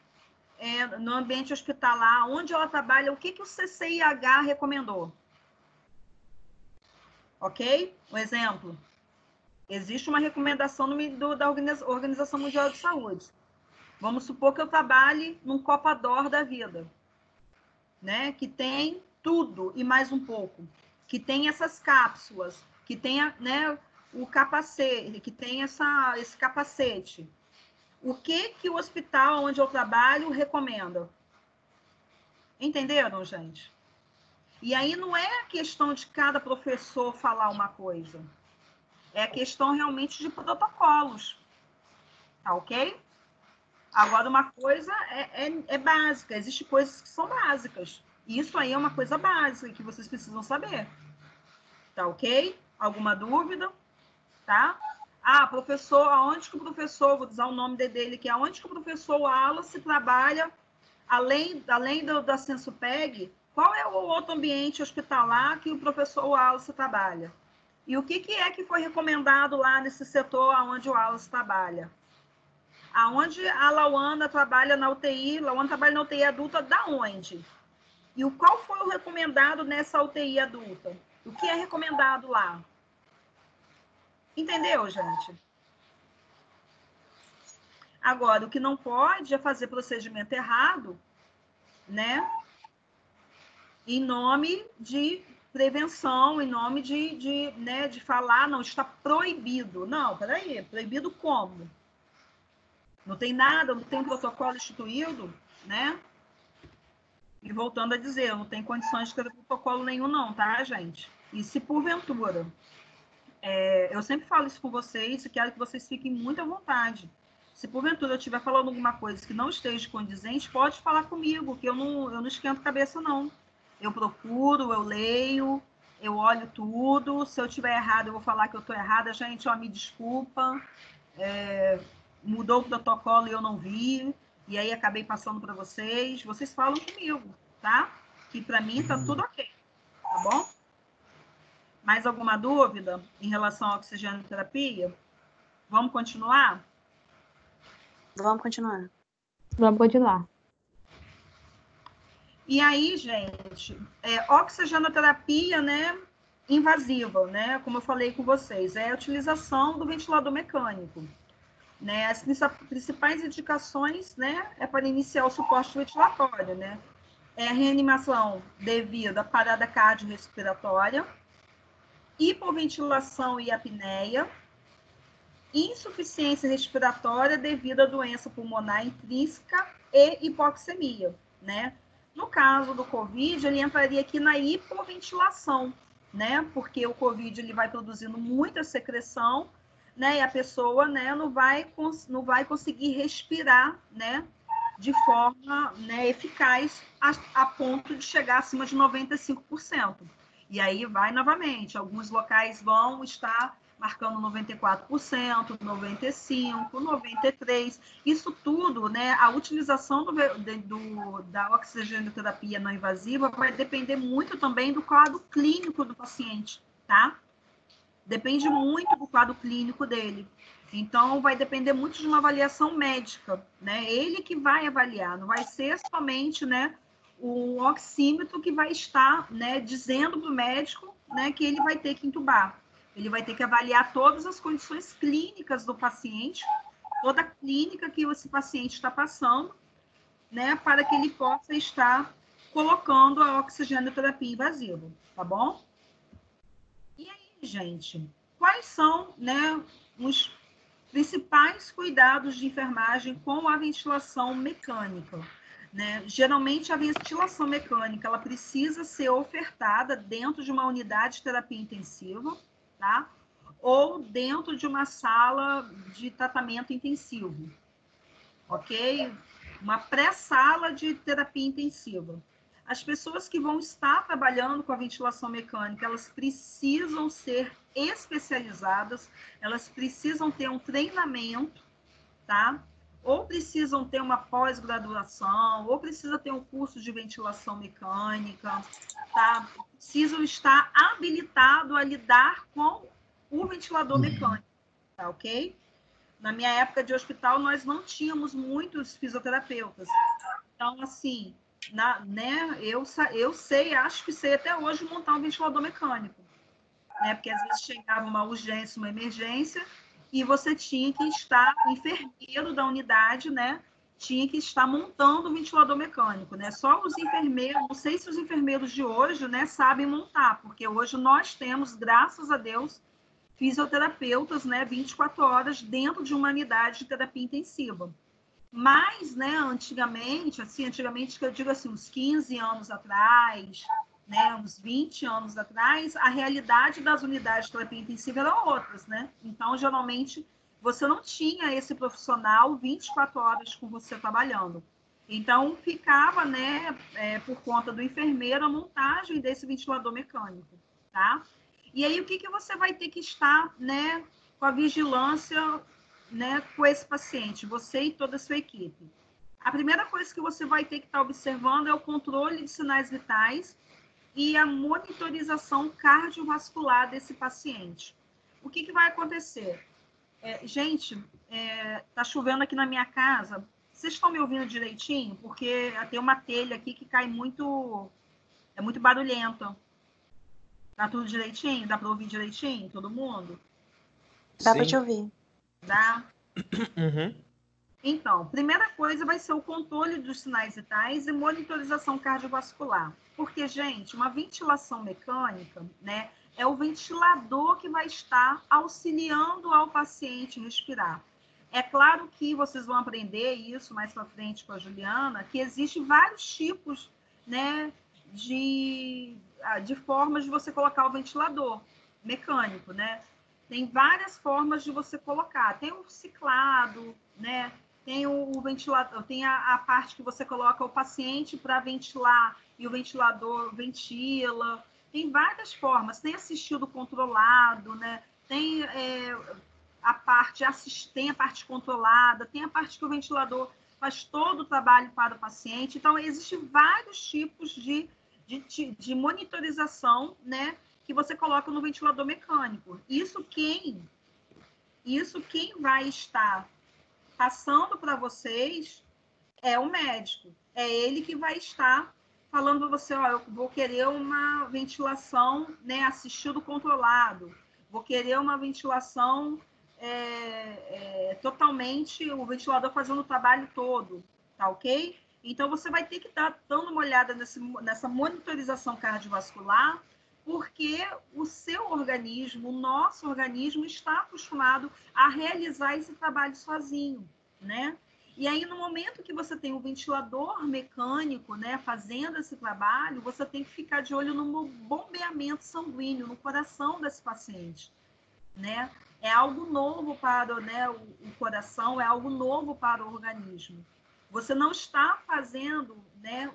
no ambiente hospitalar, onde ela trabalha, o que o CCIH recomendou? Ok? Um exemplo. Existe uma recomendação da Organização Mundial de Saúde. Vamos supor que eu trabalhe num Copador da vida, né? Que tem tudo e mais um pouco. Que tem essas cápsulas, que tem, né, o capacete, que tem esse capacete. O que o hospital onde eu trabalho recomenda? Entenderam, gente? E aí não é a questão de cada professor falar uma coisa. É a questão realmente de protocolos. Tá ok? Agora, uma coisa é básica. Existem coisas que são básicas. Isso aí é uma coisa básica que vocês precisam saber. Tá ok? Alguma dúvida? Tá? Professor, aonde que o professor, vou usar o nome dele aqui, aonde que o professor Wallace trabalha, além da Sensupeg, qual é o outro ambiente hospitalar que o professor Wallace trabalha? E o que é que foi recomendado lá nesse setor onde o Wallace trabalha? Aonde a Lauana trabalha na UTI, Lauana trabalha na UTI adulta, da onde? E qual foi o recomendado nessa UTI adulta? O que é recomendado lá? Entendeu, gente? Agora, o que não pode é fazer procedimento errado, né? Em nome de prevenção, em nome de falar, não, está proibido. Não, peraí, proibido como? Não tem nada, não tem protocolo instituído, né? E voltando a dizer, não tem condições de escrever protocolo nenhum não, tá, gente? E se porventura, eu sempre falo isso com vocês e quero que vocês fiquem muito à vontade. Se porventura eu estiver falando alguma coisa que não esteja condizente, pode falar comigo, que eu não esquento cabeça, não. Eu procuro, eu leio, eu olho tudo. Se eu estiver errado, eu vou falar que eu estou errada. Gente, me desculpa. Mudou o protocolo e eu não vi. E aí acabei passando para vocês. Vocês falam comigo, tá? Que para mim tá tudo ok. Tá bom? Mais alguma dúvida em relação à oxigenoterapia? Vamos continuar? Vamos continuar. Vamos continuar. E aí, gente, oxigenoterapia, né, invasiva, né, como eu falei com vocês, é a utilização do ventilador mecânico, né, as principais indicações, né, é para iniciar o suporte ventilatório, né, é a reanimação devido à parada cardiorrespiratória, hipoventilação e apneia, insuficiência respiratória devido à doença pulmonar intrínseca e hipoxemia, né? No caso do COVID, ele entraria aqui na hipoventilação, né? Porque o COVID ele vai produzindo muita secreção né, e a pessoa, né, não vai conseguir respirar, né, de forma, né, eficaz a ponto de chegar acima de 95%. E aí vai novamente, alguns locais vão estar marcando 94%, 95%, 93%. Isso tudo, né, a utilização da oxigenoterapia não invasiva vai depender muito também do quadro clínico do paciente, tá? Depende muito do quadro clínico dele. Então, vai depender muito de uma avaliação médica, né? Ele que vai avaliar, não vai ser somente, né, o oxímetro que vai estar, né, dizendo para o médico, né, que ele vai ter que intubar. Ele vai ter que avaliar todas as condições clínicas do paciente, toda a clínica que esse paciente está passando, né, para que ele possa estar colocando a oxigenoterapia invasiva, tá bom? E aí, gente, quais são, né, os principais cuidados de enfermagem com a ventilação mecânica? Né? Geralmente, a ventilação mecânica ela precisa ser ofertada dentro de uma unidade de terapia intensiva, tá? Ou dentro de uma sala de tratamento intensivo, ok? Uma pré-sala de terapia intensiva. As pessoas que vão estar trabalhando com a ventilação mecânica, elas precisam ser especializadas, elas precisam ter um treinamento, tá? Ou precisam ter uma pós-graduação, ou precisa ter um curso de ventilação mecânica, tá? Precisam estar habilitados a lidar com o ventilador mecânico, tá ok? Na minha época de hospital, nós não tínhamos muitos fisioterapeutas. Então, assim, né, eu sei, acho que sei até hoje montar um ventilador mecânico, né? Porque às vezes chegava uma urgência, uma emergência, e você tinha que estar, o enfermeiro da unidade, né, tinha que estar montando o ventilador mecânico, né? Só os enfermeiros, não sei se os enfermeiros de hoje, né, sabem montar, porque hoje nós temos, graças a Deus, fisioterapeutas, né, 24 horas dentro de uma unidade de terapia intensiva. Mas, né, antigamente que eu digo assim, uns 15 anos atrás, né, uns 20 anos atrás, a realidade das unidades de terapia intensiva eram outras, né? Então, geralmente, você não tinha esse profissional 24 horas com você trabalhando. Então, ficava, né, por conta do enfermeiro, a montagem desse ventilador mecânico, tá? E aí, o que você vai ter que estar, né, com a vigilância, né, com esse paciente, você e toda a sua equipe? A primeira coisa que você vai ter que estar observando é o controle de sinais vitais e a monitorização cardiovascular desse paciente. O que vai acontecer? Gente, tá chovendo aqui na minha casa. Vocês estão me ouvindo direitinho? Porque tem uma telha aqui que cai muito... É muito barulhento. Tá tudo direitinho? Dá para ouvir direitinho, todo mundo? Dá para te ouvir. Dá? Uhum. Então, primeira coisa vai ser o controle dos sinais vitais e monitorização cardiovascular. Porque, gente, uma ventilação mecânica, né, é o ventilador que vai estar auxiliando ao paciente respirar. É claro que vocês vão aprender isso mais para frente com a Juliana, que existem vários tipos, né, de formas de você colocar o ventilador mecânico, né? Tem várias formas de você colocar. Tem o ciclado, né? Tem o ventilador, tem a parte que você coloca o paciente para ventilar e o ventilador ventila. Tem várias formas. Tem assistido controlado, né? Tem a parte tem a parte controlada, tem a parte que o ventilador faz todo o trabalho para o paciente. Então, existem vários tipos de monitorização, né, que você coloca no ventilador mecânico. Isso quem vai estar passando para vocês é o médico. É ele que vai estar falando para você, ó, eu vou querer uma ventilação, né, assistido controlado. Vou querer uma ventilação totalmente, o ventilador fazendo o trabalho todo, tá ok? Então, você vai ter que estar dando uma olhada nessa monitorização cardiovascular, porque o seu organismo, o nosso organismo, está acostumado a realizar esse trabalho sozinho, né? E aí, no momento que você tem o ventilador mecânico, né, fazendo esse trabalho, você tem que ficar de olho no bombeamento sanguíneo, no coração desse paciente, né? É algo novo para, né, o coração, é algo novo para o organismo. Você não está fazendo, né,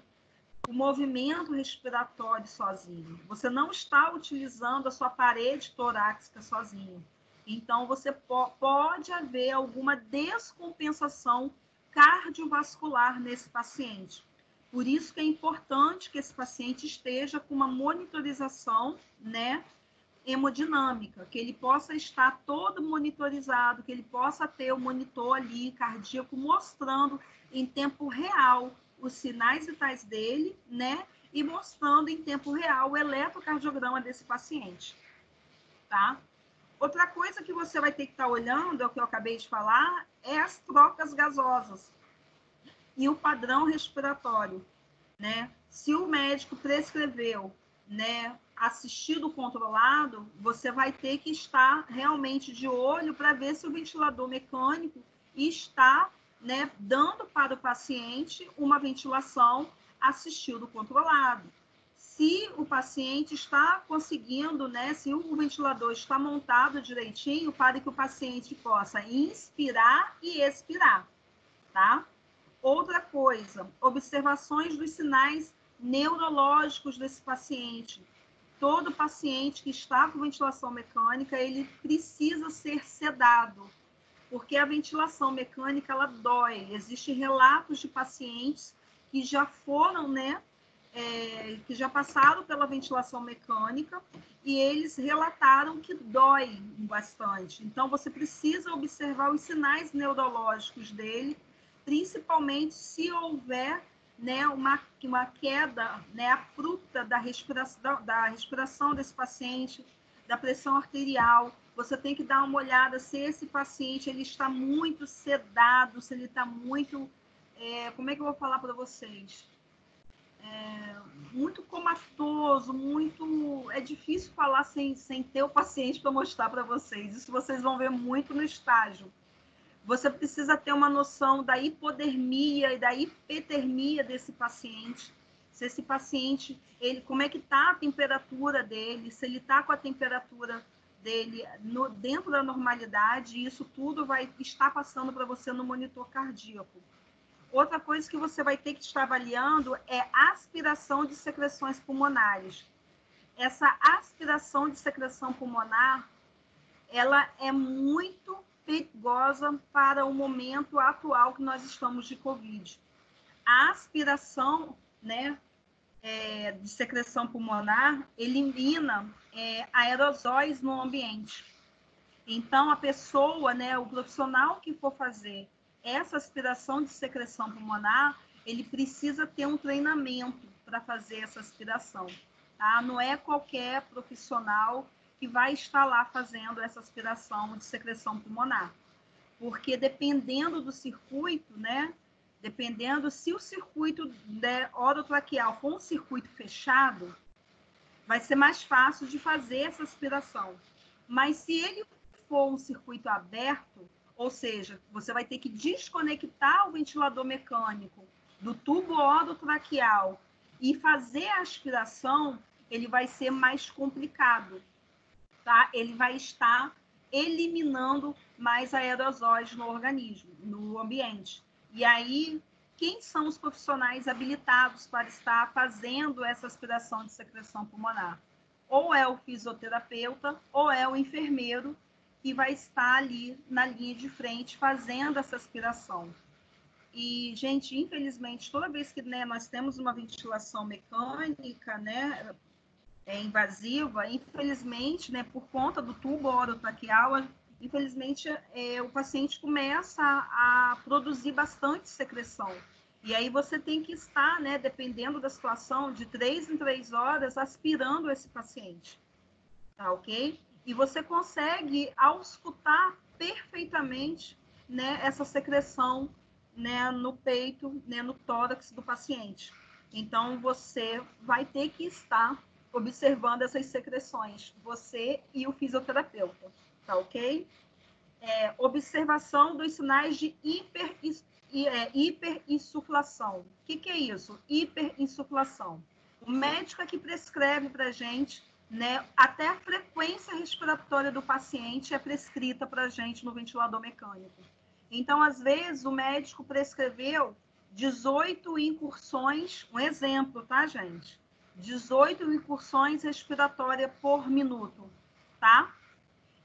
o movimento respiratório sozinho. Você não está utilizando a sua parede torácica sozinho. Então, você pode haver alguma descompensação cardiovascular nesse paciente. Por isso que é importante que esse paciente esteja com uma monitorização, né, hemodinâmica, que ele possa estar todo monitorizado, que ele possa ter o monitor ali cardíaco mostrando em tempo real os sinais vitais dele, né? E mostrando em tempo real o eletrocardiograma desse paciente, tá? Outra coisa que você vai ter que estar olhando, é o que eu acabei de falar, é as trocas gasosas e o padrão respiratório, né? Se o médico prescreveu, né, assistido controlado, você vai ter que estar realmente de olho para ver se o ventilador mecânico está, né, dando para o paciente uma ventilação assistido controlado. Se o paciente está conseguindo, né, se o ventilador está montado direitinho para que o paciente possa inspirar e expirar, tá? Outra coisa, observações dos sinais neurológicos desse paciente. Todo paciente que está com ventilação mecânica, ele precisa ser sedado, porque a ventilação mecânica, ela dói. Existem relatos de pacientes que já foram, né, que já passaram pela ventilação mecânica e eles relataram que dói bastante. Então, você precisa observar os sinais neurológicos dele, principalmente se houver, né, uma queda, né, abrupta da respiração desse paciente, da pressão arterial. Você tem que dar uma olhada se esse paciente ele está muito sedado, se ele está muito... como é que eu vou falar para vocês? Muito comatoso, muito... É difícil falar sem ter o paciente para mostrar para vocês. Isso vocês vão ver muito no estágio. Você precisa ter uma noção da hipodermia e da hipertermia desse paciente. Se esse paciente, como é que está a temperatura dele, se ele está com a temperatura dele dentro da normalidade, isso tudo vai estar passando para você no monitor cardíaco. Outra coisa que você vai ter que estar avaliando é a aspiração de secreções pulmonares. Essa aspiração de secreção pulmonar, ela é muito perigosa para o momento atual que nós estamos de Covid. A aspiração, né, de secreção pulmonar elimina aerosóis no ambiente. Então, a pessoa, né, o profissional que for fazer essa aspiração de secreção pulmonar, ele precisa ter um treinamento para fazer essa aspiração. Tá? Não é qualquer profissional que vai estar lá fazendo essa aspiração de secreção pulmonar. Porque dependendo do circuito, né? Dependendo se o circuito orotraqueal for um circuito fechado, vai ser mais fácil de fazer essa aspiração. Mas se ele for um circuito aberto, ou seja, você vai ter que desconectar o ventilador mecânico do tubo orotraqueal e fazer a aspiração, ele vai ser mais complicado. Tá? Ele vai estar eliminando mais aerosóis no organismo, no ambiente. E aí, quem são os profissionais habilitados para estar fazendo essa aspiração de secreção pulmonar? Ou é o fisioterapeuta, ou é o enfermeiro que vai estar ali na linha de frente fazendo essa aspiração. E, gente, infelizmente, toda vez que, né, nós temos uma ventilação mecânica, né, invasiva, infelizmente, né, por conta do tubo orotraqueal, infelizmente, o paciente começa a produzir bastante secreção. E aí você tem que estar, né, dependendo da situação, de 3 em 3 horas, aspirando esse paciente. Tá ok? E você consegue auscultar perfeitamente, né, essa secreção, né, no peito, né, no tórax do paciente. Então, você vai ter que estar observando essas secreções, você e o fisioterapeuta, tá ok? Observação dos sinais de hiperinsuflação. O que é isso? Hiperinsuflação. O médico é que prescreve para a gente, né? Até a frequência respiratória do paciente é prescrita para a gente no ventilador mecânico. Então, às vezes, o médico prescreveu 18 incursões, um exemplo, tá, gente? 18 incursões respiratórias por minuto, tá?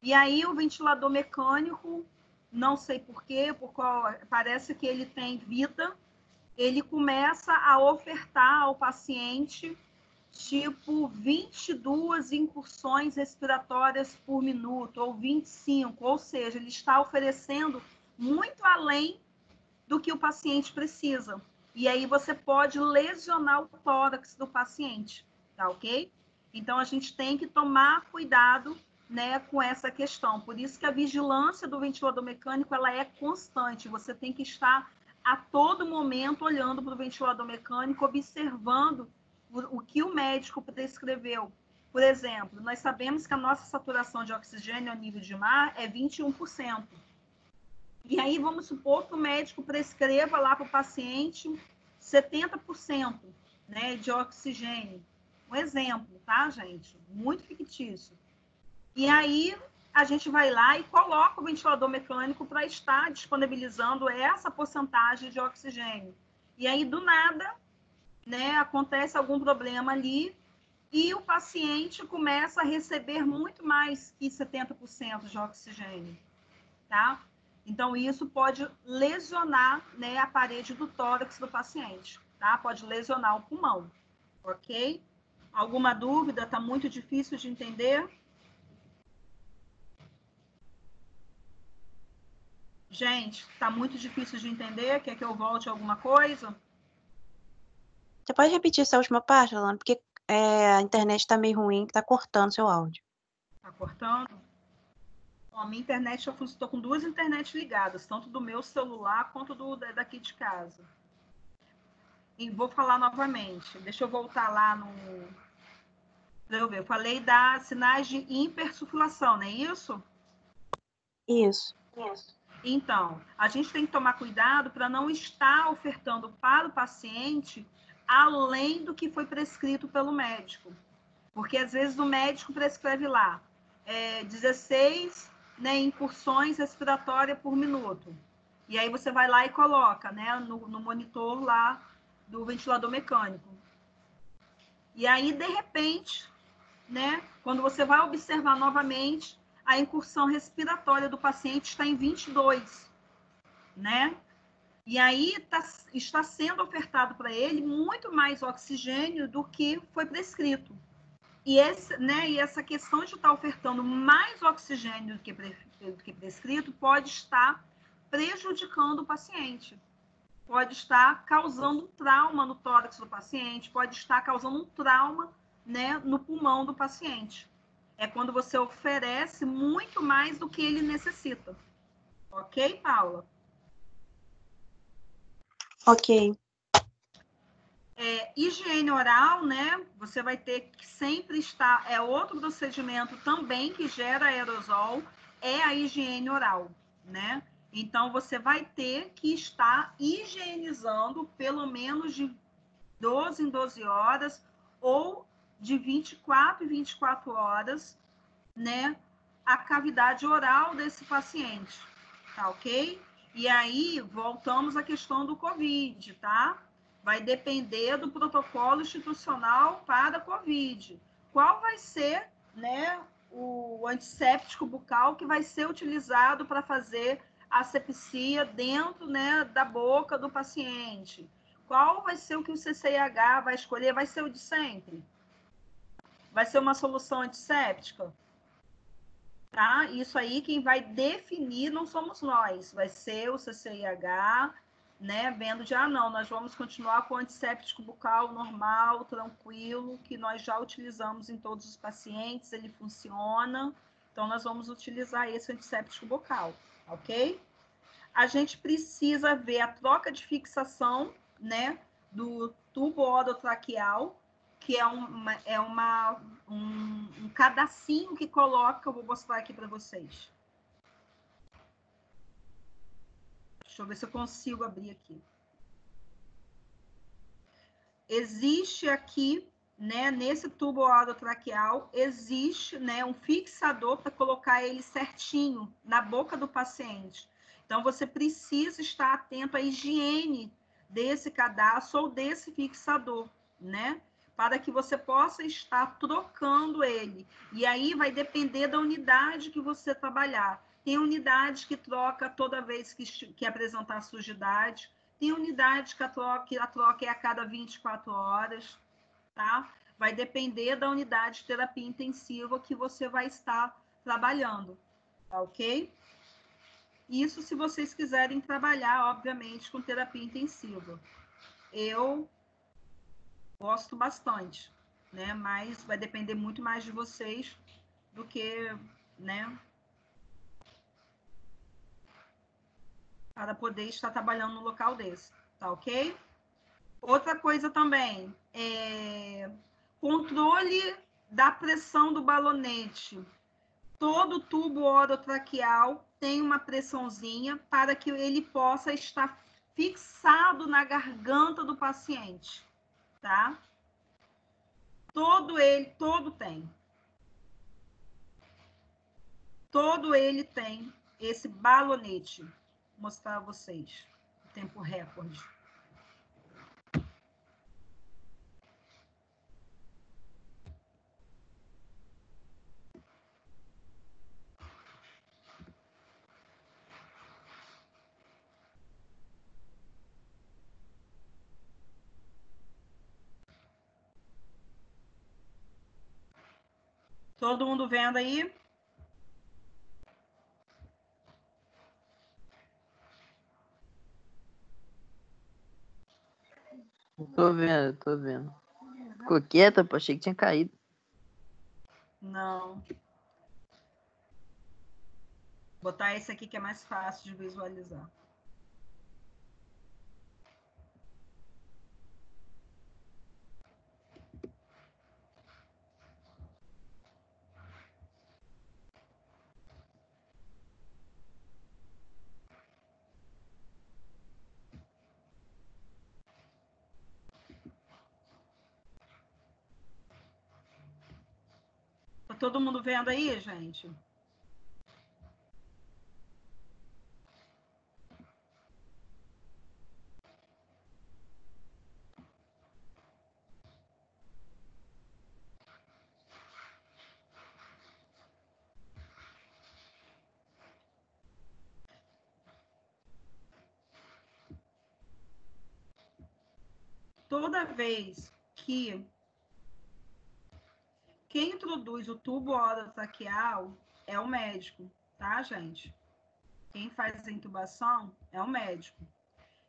E aí, o ventilador mecânico, não sei por quê, parece que ele tem vida, ele começa a ofertar ao paciente tipo 22 incursões respiratórias por minuto, ou 25, ou seja, ele está oferecendo muito além do que o paciente precisa. E aí você pode lesionar o tórax do paciente, tá ok? Então a gente tem que tomar cuidado, né, com essa questão. Por isso que a vigilância do ventilador mecânico ela é constante. Você tem que estar a todo momento olhando para o ventilador mecânico, observando o que o médico prescreveu. Por exemplo, nós sabemos que a nossa saturação de oxigênio ao nível de mar é 21%. E aí vamos supor que o médico prescreva lá para o paciente 70%, né, de oxigênio. Um exemplo, tá, gente? Muito fictício. E aí a gente vai lá e coloca o ventilador mecânico para estar disponibilizando essa porcentagem de oxigênio. E aí, do nada, né, acontece algum problema ali e o paciente começa a receber muito mais que 70% de oxigênio, tá? Então, isso pode lesionar, né, a parede do tórax do paciente, tá? Pode lesionar o pulmão, ok? Alguma dúvida? Tá muito difícil de entender? Gente, tá muito difícil de entender? Quer que eu volte alguma coisa? Você pode repetir essa última parte, Alana? Porque a internet está meio ruim, está cortando seu áudio. Tá cortando? Ó, minha internet, eu estou com duas internets ligadas, tanto do meu celular quanto daqui de casa. E vou falar novamente. Deixa eu voltar lá no... Pra eu ver. Eu falei da sinais de hipersuflação, não é isso? Isso. Então, a gente tem que tomar cuidado para não estar ofertando para o paciente além do que foi prescrito pelo médico. Porque, às vezes, o médico prescreve lá 16, né, incursões respiratórias por minuto. E aí você vai lá e coloca, né, no monitor lá do ventilador mecânico. E aí, de repente, né, quando você vai observar novamente, a incursão respiratória do paciente está em 22, né? E aí está sendo ofertado para ele muito mais oxigênio do que foi prescrito. E, e essa questão de estar ofertando mais oxigênio do que prescrito pode estar prejudicando o paciente. Pode estar causando um trauma no tórax do paciente, pode estar causando um trauma, né, no pulmão do paciente. É quando você oferece muito mais do que ele necessita. Ok, Paula? Ok. Higiene oral, né? Você vai ter que sempre estar... É outro procedimento também que gera aerosol, é a higiene oral, né? Então, você vai ter que estar higienizando pelo menos de 12 em 12 horas ou de 24 em 24 horas, né? A cavidade oral desse paciente, tá ok? E aí, voltamos à questão do COVID, tá? Vai depender do protocolo institucional para a COVID. Qual vai ser, né, o antisséptico bucal que vai ser utilizado para fazer a asepsia dentro, né, da boca do paciente? Qual vai ser o que o CCIH vai escolher? Vai ser o de sempre? Vai ser uma solução antisséptica? Tá? Isso aí quem vai definir não somos nós, vai ser o CCIH, né, vendo de, não, nós vamos continuar com o antisséptico bucal normal, tranquilo, que nós já utilizamos em todos os pacientes, ele funciona, então nós vamos utilizar esse antisséptico bucal, ok? A gente precisa ver a troca de fixação, né, do tubo orotraqueal, que é um cadacinho que coloca, eu vou mostrar aqui para vocês. Deixa eu ver se eu consigo abrir aqui. Existe aqui, né, nesse tubo orotraqueal existe, né, um fixador para colocar ele certinho na boca do paciente. Então, você precisa estar atento à higiene desse cadastro ou desse fixador, né? Para que você possa estar trocando ele. E aí vai depender da unidade que você trabalhar. Tem unidade que troca toda vez que apresentar sujidade. Tem unidade que a troca é a cada 24 horas, tá? Vai depender da unidade de terapia intensiva que você vai estar trabalhando, tá ok? Isso se vocês quiserem trabalhar, obviamente, com terapia intensiva. Eu gosto bastante, né? Mas vai depender muito mais de vocês do que, né? Para poder estar trabalhando no local desse, tá ok? Outra coisa também, controle da pressão do balonete. Todo tubo orotraqueal tem uma pressãozinha para que ele possa estar fixado na garganta do paciente, tá? Todo tem. Todo ele tem esse balonete. Vou mostrar a vocês o tempo recorde. Todo mundo vendo aí? Tô vendo, tô vendo. Ficou quieta, pô, achei que tinha caído. Não. Vou botar esse aqui que é mais fácil de visualizar. Tá todo mundo vendo aí, gente? Toda vez que quem introduz o tubo orotraqueal é o médico, tá, gente? Quem faz a intubação é o médico.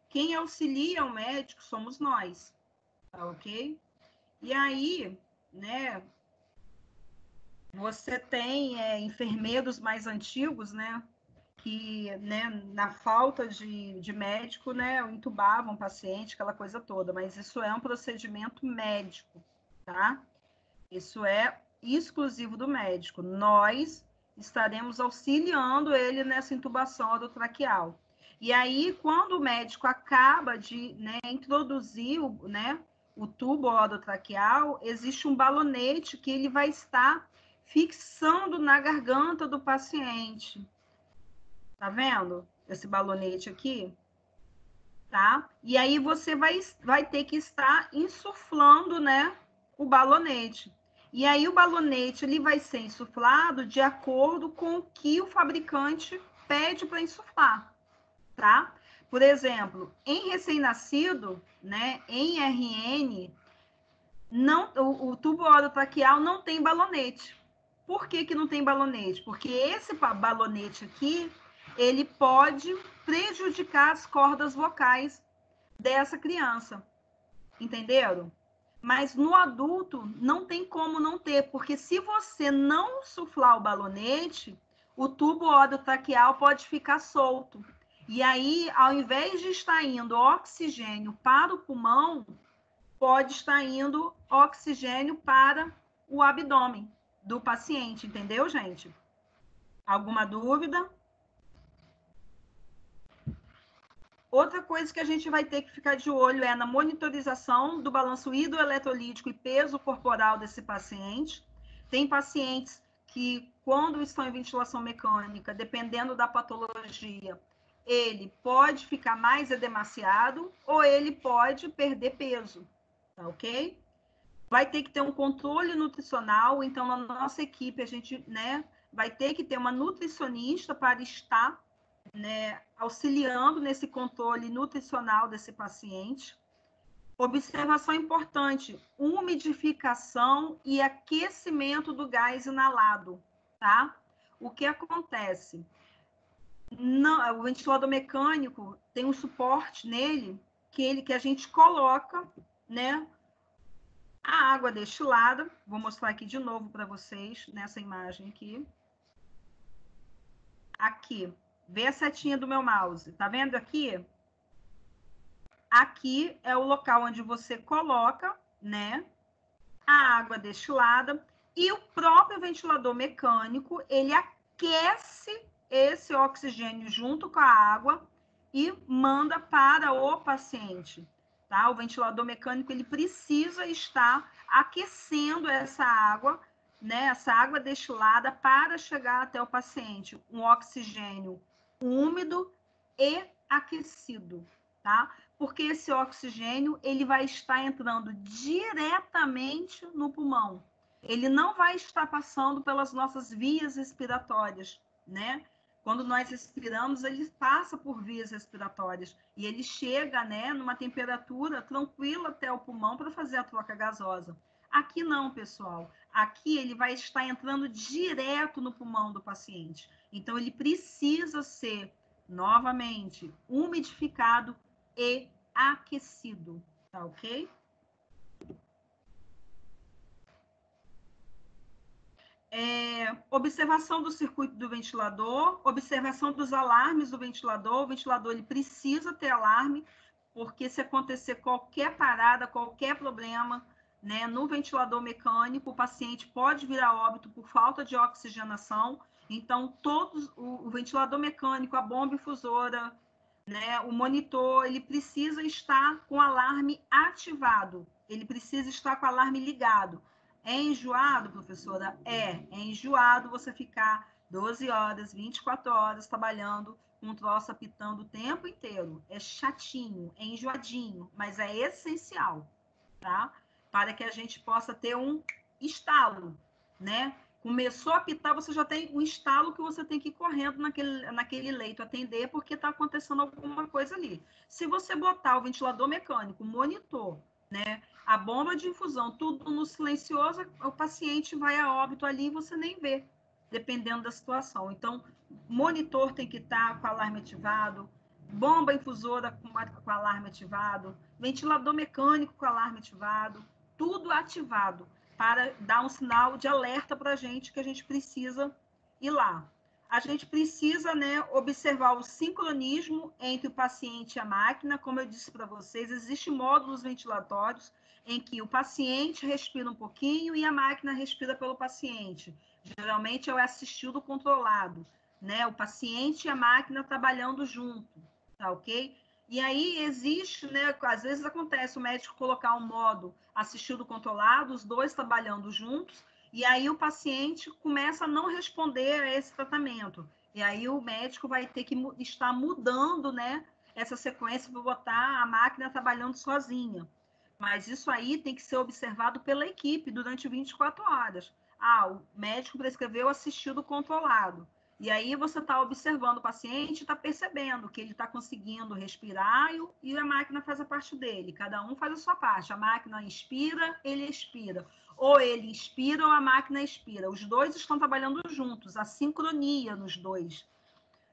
Quem auxilia o médico somos nós, tá ok? E aí, né, você tem enfermeiros mais antigos, né, que, né, na falta de médico, né, intubavam o paciente, aquela coisa toda, mas isso é um procedimento médico, tá? Isso é exclusivo do médico. Nós estaremos auxiliando ele nessa intubação orotraqueal. E aí, quando o médico acaba de, né, introduzir o tubo orotraqueal, existe um balonete que ele vai estar fixando na garganta do paciente. Tá vendo esse balonete aqui? Tá? E aí você vai ter que estar insuflando, né, o balonete. E aí o balonete ele vai ser insuflado de acordo com o que o fabricante pede para insuflar, tá? Por exemplo, em recém-nascido, né, em RN, não, o tubo orotraqueal não tem balonete. Por que não tem balonete? Porque esse balonete aqui, ele pode prejudicar as cordas vocais dessa criança, entenderam? Mas no adulto não tem como não ter, porque se você não suflar o balonete, o tubo orotraqueal pode ficar solto. E aí, ao invés de estar indo oxigênio para o pulmão, pode estar indo oxigênio para o abdômen do paciente, entendeu, gente? Alguma dúvida? Outra coisa que a gente vai ter que ficar de olho é na monitorização do balanço hidroeletrolítico e peso corporal desse paciente. Tem pacientes que, quando estão em ventilação mecânica, dependendo da patologia, ele pode ficar mais edemaciado ou ele pode perder peso, tá ok? Vai ter que ter um controle nutricional, então na nossa equipe a gente, né, vai ter que ter uma nutricionista para estar, né, auxiliando nesse controle nutricional desse paciente. Observação importante: umidificação e aquecimento do gás inalado, tá? O que acontece? Não, o ventilador mecânico tem um suporte nele que a gente coloca, né, a água destilada. Vou mostrar aqui de novo para vocês nessa imagem aqui. Aqui, vê a setinha do meu mouse, tá vendo aqui? Aqui é o local onde você coloca, né, a água destilada, e o próprio ventilador mecânico, ele aquece esse oxigênio junto com a água e manda para o paciente, tá? O ventilador mecânico, ele precisa estar aquecendo essa água, né, essa água destilada para chegar até o paciente, um oxigênio úmido e aquecido, tá? Porque esse oxigênio, ele vai estar entrando diretamente no pulmão. Ele não vai estar passando pelas nossas vias respiratórias, né? Quando nós respiramos, ele passa por vias respiratórias e ele chega, né, numa temperatura tranquila até o pulmão para fazer a troca gasosa. Aqui não, pessoal. Aqui ele vai estar entrando direto no pulmão do paciente. Então, ele precisa ser, novamente, umidificado e aquecido, tá ok? Observação do circuito do ventilador, observação dos alarmes do ventilador. O ventilador, ele precisa ter alarme, porque se acontecer qualquer parada, qualquer problema, né, no ventilador mecânico, o paciente pode vir a óbito por falta de oxigenação. Então, o ventilador mecânico, a bomba infusora, né, o monitor, ele precisa estar com o alarme ativado, ele precisa estar com o alarme ligado. É enjoado, professora? É enjoado você ficar 12 horas, 24 horas trabalhando com um troço apitando o tempo inteiro. É chatinho, é enjoadinho, mas é essencial, tá? Para que a gente possa ter um estalo, né? Começou a apitar, você já tem um estalo que você tem que ir correndo naquele leito atender, porque está acontecendo alguma coisa ali. Se você botar o ventilador mecânico, o monitor, né, a bomba de infusão, tudo no silencioso, o paciente vai a óbito ali e você nem vê, dependendo da situação. Então, monitor tem que estar com alarme ativado, bomba infusora com alarme ativado, ventilador mecânico com alarme ativado, tudo ativado, para dar um sinal de alerta para a gente que a gente precisa ir lá. A gente precisa, né, observar o sincronismo entre o paciente e a máquina. Como eu disse para vocês, existem módulos ventilatórios em que o paciente respira um pouquinho e a máquina respira pelo paciente. Geralmente é o assistido controlado, né? O paciente e a máquina trabalhando junto, tá ok? E aí existe, né, às vezes acontece o médico colocar um modo assistido controlado, os dois trabalhando juntos, e aí o paciente começa a não responder a esse tratamento. E aí o médico vai ter que estar mudando, né, essa sequência para botar a máquina trabalhando sozinha. Mas isso aí tem que ser observado pela equipe durante 24 horas. Ah, o médico prescreveu assistido controlado. E aí você está observando o paciente, está percebendo que ele está conseguindo respirar e a máquina faz a parte dele. Cada um faz a sua parte. A máquina inspira, ele expira. Ou ele inspira ou a máquina expira. Os dois estão trabalhando juntos, a sincronia nos dois.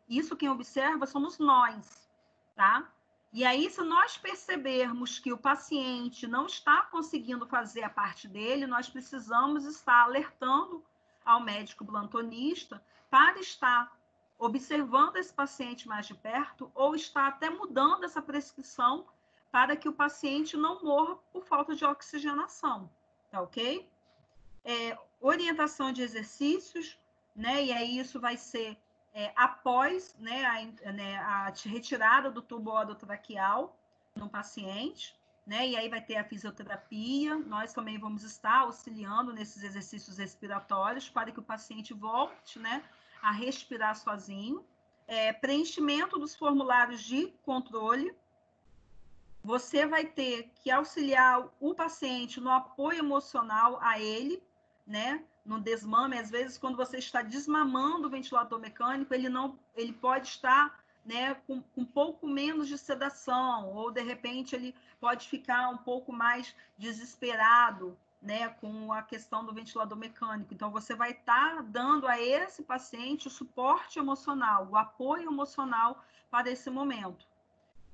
Isso quem observa somos nós, tá? E aí, se nós percebermos que o paciente não está conseguindo fazer a parte dele, nós precisamos estar alertando ao médico plantonista para estar observando esse paciente mais de perto ou estar até mudando essa prescrição para que o paciente não morra por falta de oxigenação, tá ok? Orientação de exercícios, né? E aí isso vai ser após, né, a retirada do tubo orotraqueal no paciente, né, e aí vai ter a fisioterapia. Nós também vamos estar auxiliando nesses exercícios respiratórios para que o paciente volte, né, a respirar sozinho. Preenchimento dos formulários de controle. Você vai ter que auxiliar o paciente no apoio emocional a ele, né, no desmame. Às vezes, quando você está desmamando o ventilador mecânico, ele pode estar, né, com um pouco menos de sedação, ou de repente ele pode ficar um pouco mais desesperado, né, com a questão do ventilador mecânico. Então, você vai estar dando a esse paciente o suporte emocional, o apoio emocional para esse momento.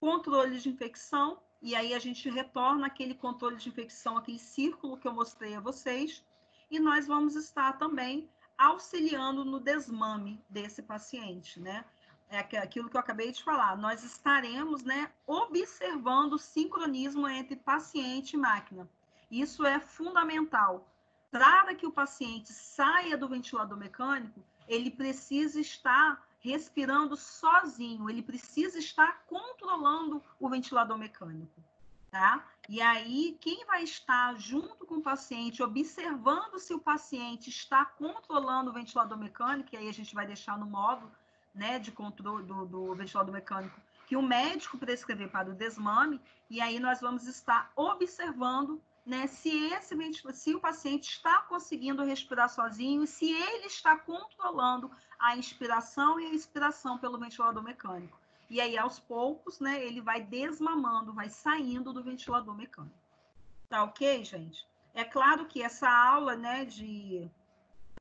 Controle de infecção, e aí a gente retorna aquele controle de infecção, aquele círculo que eu mostrei a vocês, e nós vamos estar também auxiliando no desmame desse paciente, né? É aquilo que eu acabei de falar, nós estaremos, né, observando o sincronismo entre paciente e máquina. Isso é fundamental. Para que o paciente saia do ventilador mecânico, ele precisa estar respirando sozinho, ele precisa estar controlando o ventilador mecânico, tá? E aí, quem vai estar junto com o paciente, observando se o paciente está controlando o ventilador mecânico, e aí a gente vai deixar no modo, né, de controle do ventilador mecânico, que o médico prescrever para o desmame, e aí nós vamos estar observando, né, se o paciente está conseguindo respirar sozinho, se ele está controlando a inspiração e a expiração pelo ventilador mecânico. E aí, aos poucos, né, ele vai desmamando, vai saindo do ventilador mecânico. Tá ok, gente? É claro que essa aula, né, de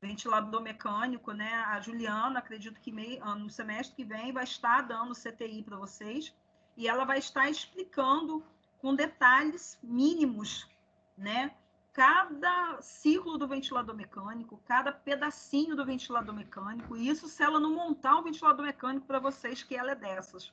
ventilador mecânico, né, a Juliana, acredito que no semestre que vem, vai estar dando CTI para vocês, e ela vai estar explicando com detalhes mínimos, né, cada ciclo do ventilador mecânico, cada pedacinho do ventilador mecânico, e isso se ela não montar um ventilador mecânico para vocês, que ela é dessas,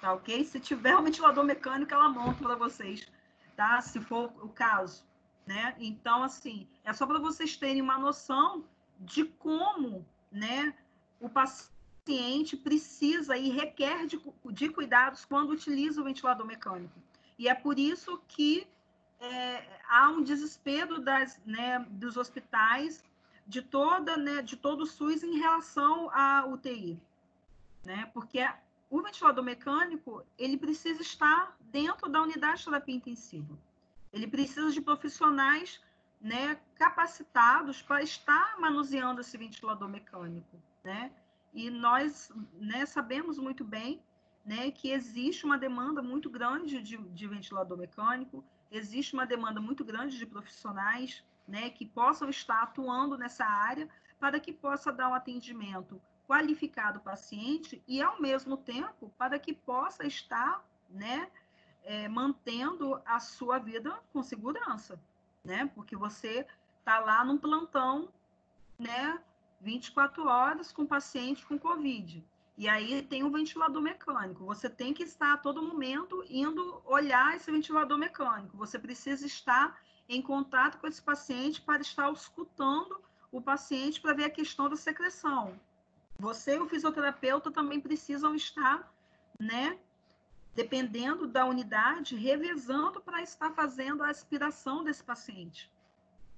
tá ok? Se tiver um ventilador mecânico, ela monta para vocês, tá? Se for o caso, né? Então, assim, é só para vocês terem uma noção de como, né, o paciente precisa e requer de cuidados quando utiliza o ventilador mecânico. E é por isso que há um desespero dos hospitais, de todo o SUS em relação à UTI, né? Porque o ventilador mecânico, ele precisa estar dentro da unidade de terapia intensiva. Ele precisa de profissionais, né, capacitados para estar manuseando esse ventilador mecânico, né? E nós, né, sabemos muito bem, né, que existe uma demanda muito grande de ventilador mecânico, existe uma demanda muito grande de profissionais, né, que possam estar atuando nessa área para que possa dar um atendimento qualificado ao paciente e, ao mesmo tempo, para que possa estar, né, mantendo a sua vida com segurança, né? Porque você está lá num plantão, né, 24 horas com paciente com Covid. E aí tem um ventilador mecânico. Você tem que estar a todo momento indo olhar esse ventilador mecânico. Você precisa estar em contato com esse paciente para estar escutando o paciente para ver a questão da secreção. Você e o fisioterapeuta também precisam estar, né, dependendo da unidade, revezando para estar fazendo a aspiração desse paciente.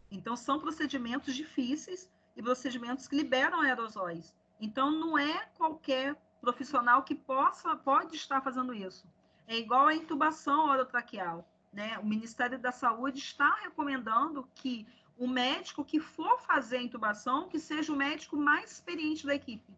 Então, são procedimentos difíceis e procedimentos que liberam aerosóis. Então, não é qualquer profissional que pode estar fazendo isso. É igual a intubação orotraqueal, né? O Ministério da Saúde está recomendando que o médico que for fazer a intubação, que seja o médico mais experiente da equipe.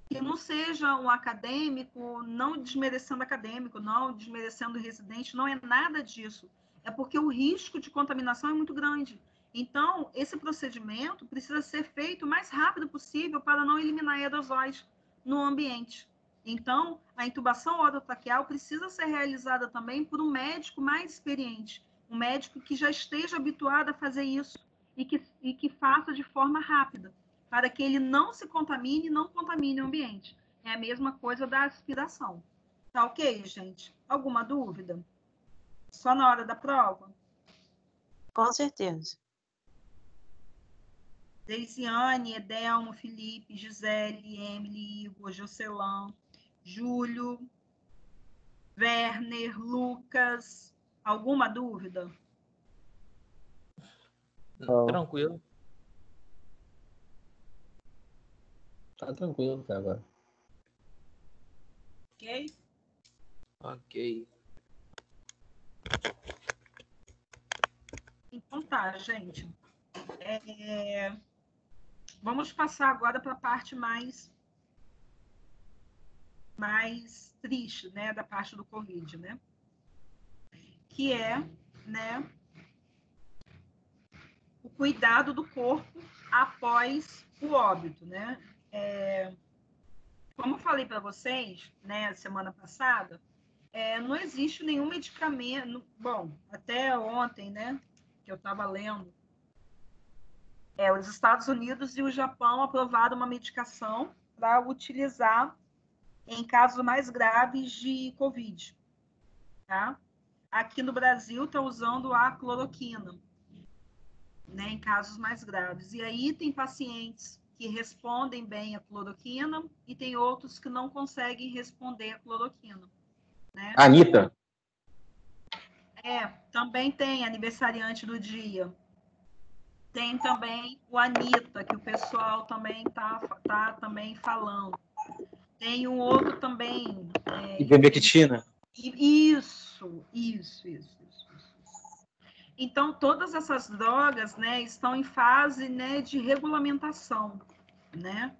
Que não seja um acadêmico, não desmerecendo acadêmico, não desmerecendo residente, não é nada disso. É porque o risco de contaminação é muito grande. Então, esse procedimento precisa ser feito o mais rápido possível para não eliminar aerosóis no ambiente. Então, a intubação orotraqueal precisa ser realizada também por um médico mais experiente, um médico que já esteja habituado a fazer isso e que faça de forma rápida, para que ele não se contamine e não contamine o ambiente. É a mesma coisa da aspiração. Tá ok, gente? Alguma dúvida? Só na hora da prova? Com certeza. Deisiane, Edelmo, Felipe, Gisele, Emily, Igor, Jocelyn, Júlio, Werner, Lucas. Alguma dúvida? Tranquilo. Tá tranquilo até agora. Ok? Ok. Então tá, gente. Vamos passar agora para a parte mais triste, né, da parte do Covid, né? Que é, né, o cuidado do corpo após o óbito, né? Como eu falei para vocês, né, semana passada, não existe nenhum medicamento. Bom, até ontem, né, que eu estava lendo, os Estados Unidos e o Japão aprovaram uma medicação para utilizar em casos mais graves de Covid, tá? Aqui no Brasil está usando a cloroquina, né, em casos mais graves. E aí tem pacientes que respondem bem à cloroquina e tem outros que não conseguem responder à cloroquina, né? Anitta. Também tem aniversariante do dia. Tem também o Anitta, que o pessoal também tá também falando. Tem um outro também. Ivermectina. Isso. Então, todas essas drogas, né, estão em fase, né, de regulamentação, né?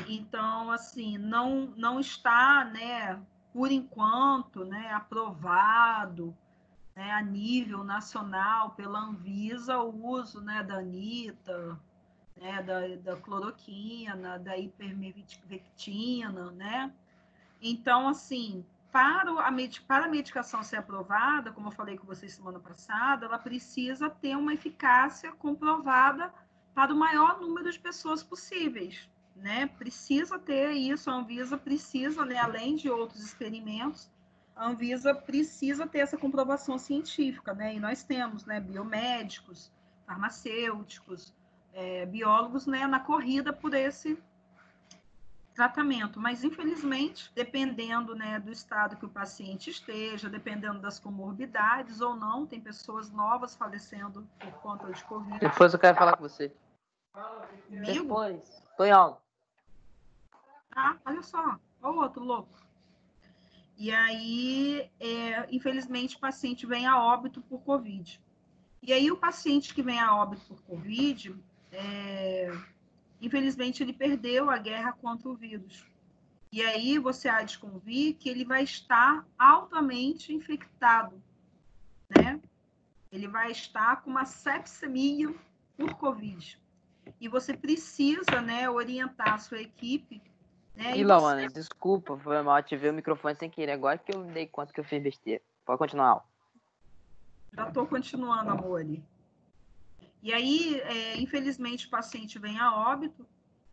Então, assim, não está, né, por enquanto, né, aprovado, né, a nível nacional pela Anvisa o uso, né, da Anitta, né, da cloroquina, da ivermectina, né? Então, assim, para a medicação ser aprovada, como eu falei com vocês semana passada, ela precisa ter uma eficácia comprovada para o maior número de pessoas possíveis, né? Precisa ter isso, a Anvisa precisa, né, além de outros experimentos, a Anvisa precisa ter essa comprovação científica, né? E nós temos, né, biomédicos, farmacêuticos, biólogos, né, na corrida por esse tratamento, mas infelizmente, dependendo, né, do estado que o paciente esteja, dependendo das comorbidades ou não, tem pessoas novas falecendo por conta de Covid. Depois eu quero falar com você. Comigo? Depois. Tô em aula. Ah, olha só, olha o outro louco. E aí, infelizmente, o paciente vem a óbito por Covid. E aí, o paciente que vem a óbito por Covid, infelizmente, ele perdeu a guerra contra o vírus. E aí você há de convir que ele vai estar altamente infectado, né? Ele vai estar com uma sepsemia por Covid. E você precisa, né, orientar a sua equipe, né? E Lawana, desculpa, foi mal, ativei o microfone sem querer. Agora que eu me dei conta que eu fiz besteira. Pode continuar a aula. Já estou continuando, amor. E aí, infelizmente, o paciente vem a óbito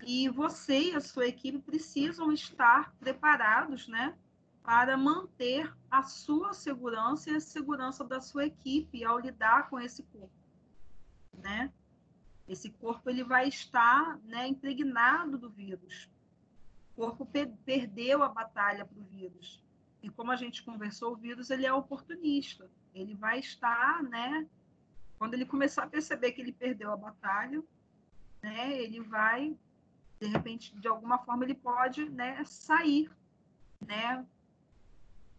e você e a sua equipe precisam estar preparados, né, para manter a sua segurança e a segurança da sua equipe ao lidar com esse corpo, né? Esse corpo ele vai estar, né, impregnado do vírus. O corpo perdeu a batalha para o vírus. E como a gente conversou, o vírus ele é oportunista. Ele vai estar, né, quando ele começar a perceber que ele perdeu a batalha, né, ele vai, de repente, de alguma forma, ele pode, né, sair, né,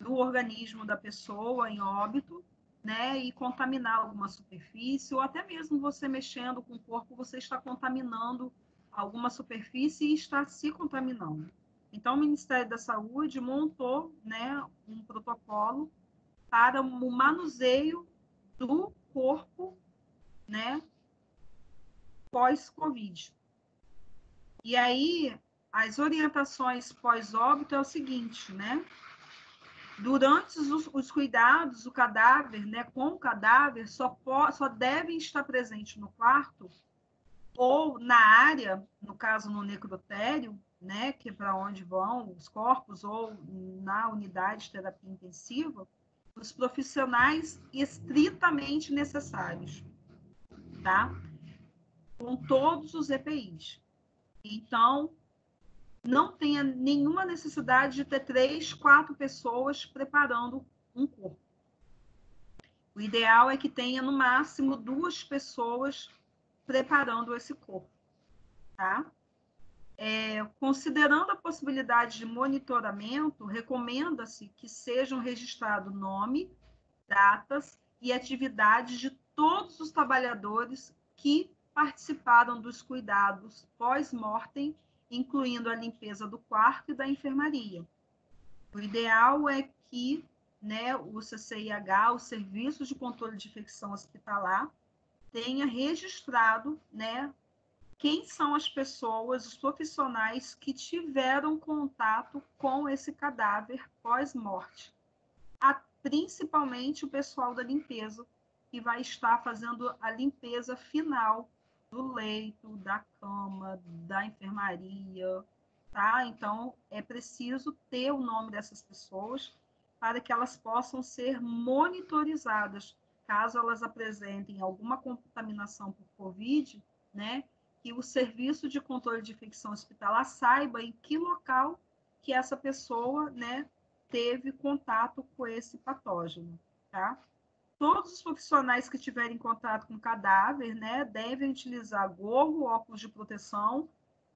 do organismo da pessoa em óbito, né, e contaminar alguma superfície, ou até mesmo você mexendo com o corpo, você está contaminando alguma superfície e está se contaminando. Então, o Ministério da Saúde montou, né, um protocolo para o manuseio do corpo, né, pós-Covid. E aí, as orientações pós-óbito é o seguinte, né? Durante os cuidados, o cadáver, né, com o cadáver, só devem estar presentes no quarto ou na área, no caso no necrotério, né, que é para onde vão os corpos, ou na unidade de terapia intensiva, os profissionais estritamente necessários, tá? com todos os EPIs. Então, não tenha nenhuma necessidade de ter 3, 4 pessoas preparando um corpo. O ideal é que tenha, no máximo, 2 pessoas preparando esse corpo, tá? Considerando a possibilidade de monitoramento, recomenda-se que sejam registrados nome, datas e atividades de todos os trabalhadores que participaram dos cuidados pós-mortem, incluindo a limpeza do quarto e da enfermaria. O ideal é que, né, o CCIH, o Serviço de Controle de Infecção Hospitalar, tenha registrado, né, quem são as pessoas, os profissionais que tiveram contato com esse cadáver pós-morte. Principalmente o pessoal da limpeza, que vai estar fazendo a limpeza final do leito, da cama, da enfermaria, tá? Então, é preciso ter o nome dessas pessoas para que elas possam ser monitorizadas, caso elas apresentem alguma contaminação por Covid, né? Que o Serviço de Controle de Infecção Hospitalar saiba em que local que essa pessoa, né, teve contato com esse patógeno, tá? Todos os profissionais que tiverem contato com cadáver, né, devem utilizar gorro, óculos de proteção,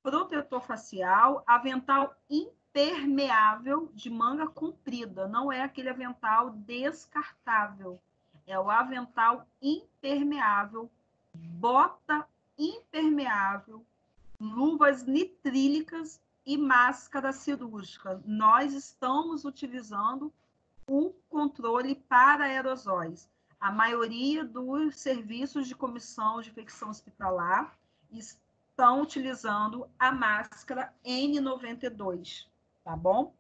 protetor facial, avental impermeável de manga comprida, não é aquele avental descartável, é o avental impermeável, bota impermeável, luvas nitrílicas e máscara cirúrgica. Nós estamos utilizando o controle para aerosóis. A maioria dos serviços de comissão de infecção hospitalar estão utilizando a máscara N92, tá bom?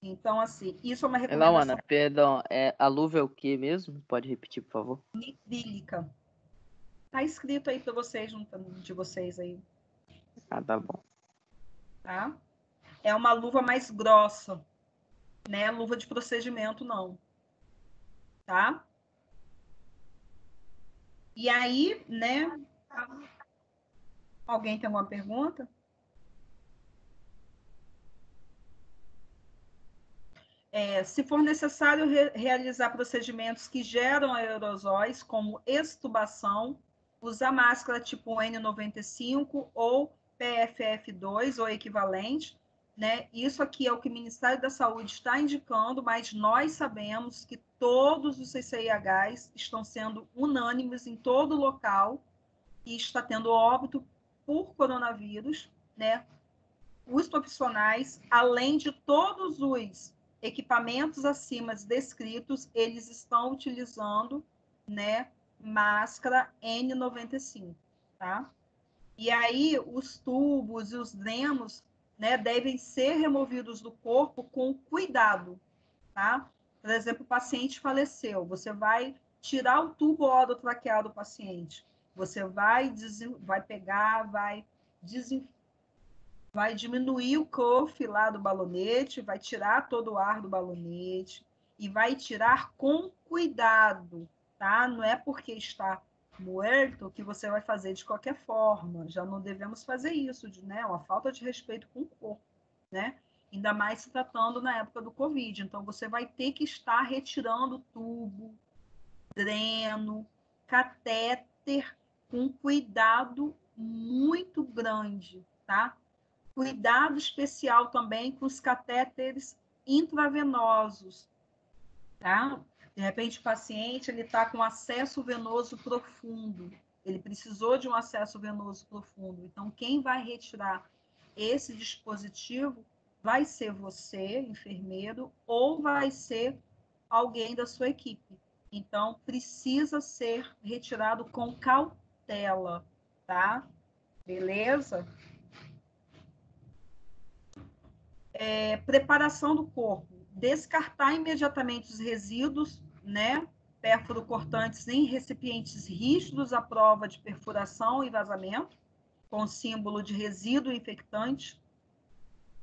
Então, assim, isso é uma recomendação. Não, Ana, perdão, a luva é o que mesmo? Pode repetir, por favor? Nitrílica. Tá escrito aí para vocês, de vocês aí. Ah, tá bom. Tá? É uma luva mais grossa, né? Luva de procedimento, não. Tá? E aí, né? Alguém tem alguma pergunta? Se for necessário realizar procedimentos que geram aerosóis, como extubação, usar máscara tipo N95 ou PFF2 ou equivalente, né? Isso aqui é o que o Ministério da Saúde está indicando, mas nós sabemos que todos os CCIHs estão sendo unânimes em todo local e está tendo óbito por coronavírus, né? Os profissionais, além de todos os equipamentos acima descritos, eles estão utilizando, né, máscara N95, tá? E aí os tubos e os drenos, né, devem ser removidos do corpo com cuidado, tá? Por exemplo, o paciente faleceu, você vai tirar o tubo orotraqueal do paciente, você vai pegar, vai diminuir o cuff lá do balonete, vai tirar todo o ar do balonete e vai tirar com cuidado, tá? Não é porque está morto que você vai fazer de qualquer forma. Já não devemos fazer isso, né? Uma falta de respeito com o corpo, né? Ainda mais se tratando na época do Covid. Então, você vai ter que estar retirando tubo, dreno, catéter com cuidado muito grande, tá? Cuidado especial também com os catéteres intravenosos, tá? De repente, o paciente está com acesso venoso profundo, ele precisou de um acesso venoso profundo. Então, quem vai retirar esse dispositivo vai ser você, enfermeiro, ou vai ser alguém da sua equipe. Então, precisa ser retirado com cautela, tá? Beleza? Preparação do corpo, descartar imediatamente os resíduos, né, pérfuro-cortantes em recipientes rígidos à prova de perfuração e vazamento, com símbolo de resíduo infectante.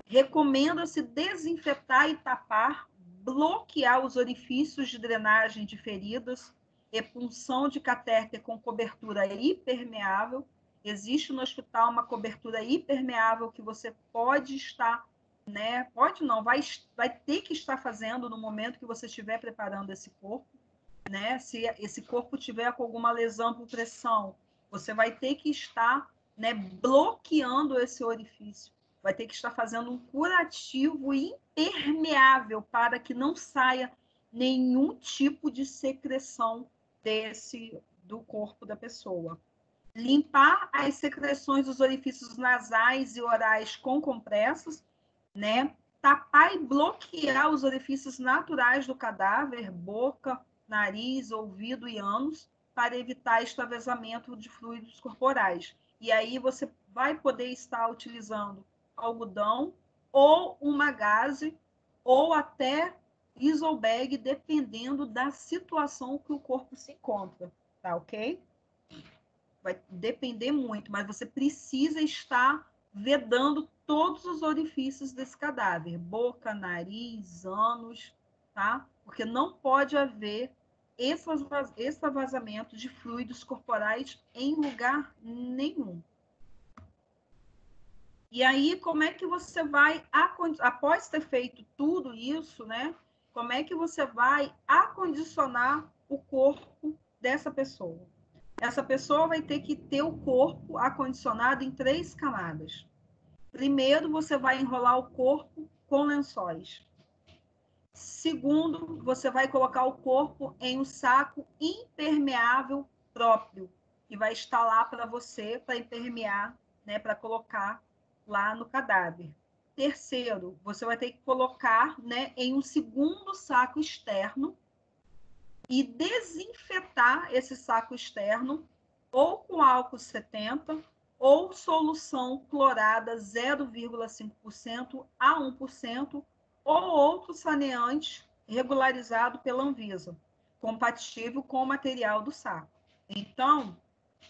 Recomenda-se desinfetar e tapar, bloquear os orifícios de drenagem de feridas, epunção de catéter com cobertura hipermeável Existe no hospital uma cobertura impermeável que você pode estar, né? Pode não, vai ter que estar fazendo no momento que você estiver preparando esse corpo, né? Se esse corpo tiver com alguma lesão por pressão, você vai ter que estar, né, bloqueando esse orifício. Vai ter que estar fazendo um curativo impermeável para que não saia nenhum tipo de secreção do corpo da pessoa. Limpar as secreções dos orifícios nasais e orais com compressas, né? Tapar e bloquear os orifícios naturais do cadáver, boca, nariz, ouvido e ânus, para evitar extravasamento de fluidos corporais. E aí você vai poder estar utilizando algodão ou uma gaze ou até isobag, dependendo da situação que o corpo se encontra, tá ok? Vai depender muito, mas você precisa estar vedando todos os orifícios desse cadáver, boca, nariz, ânus, tá? Porque não pode haver extravasamento de fluidos corporais em lugar nenhum. E aí, como é que você vai, após ter feito tudo isso, né? Como é que você vai acondicionar o corpo dessa pessoa? Essa pessoa vai ter que ter o corpo acondicionado em 3 camadas. Primeiro, você vai enrolar o corpo com lençóis. Segundo, você vai colocar o corpo em um saco impermeável próprio, que vai estar lá para você, para impermear, né, para colocar lá no cadáver. Terceiro, você vai ter que colocar, né, em um segundo saco externo e desinfetar esse saco externo ou com álcool 70 ou solução clorada 0,5% a 1% ou outro saneante regularizado pela Anvisa, compatível com o material do saco. Então,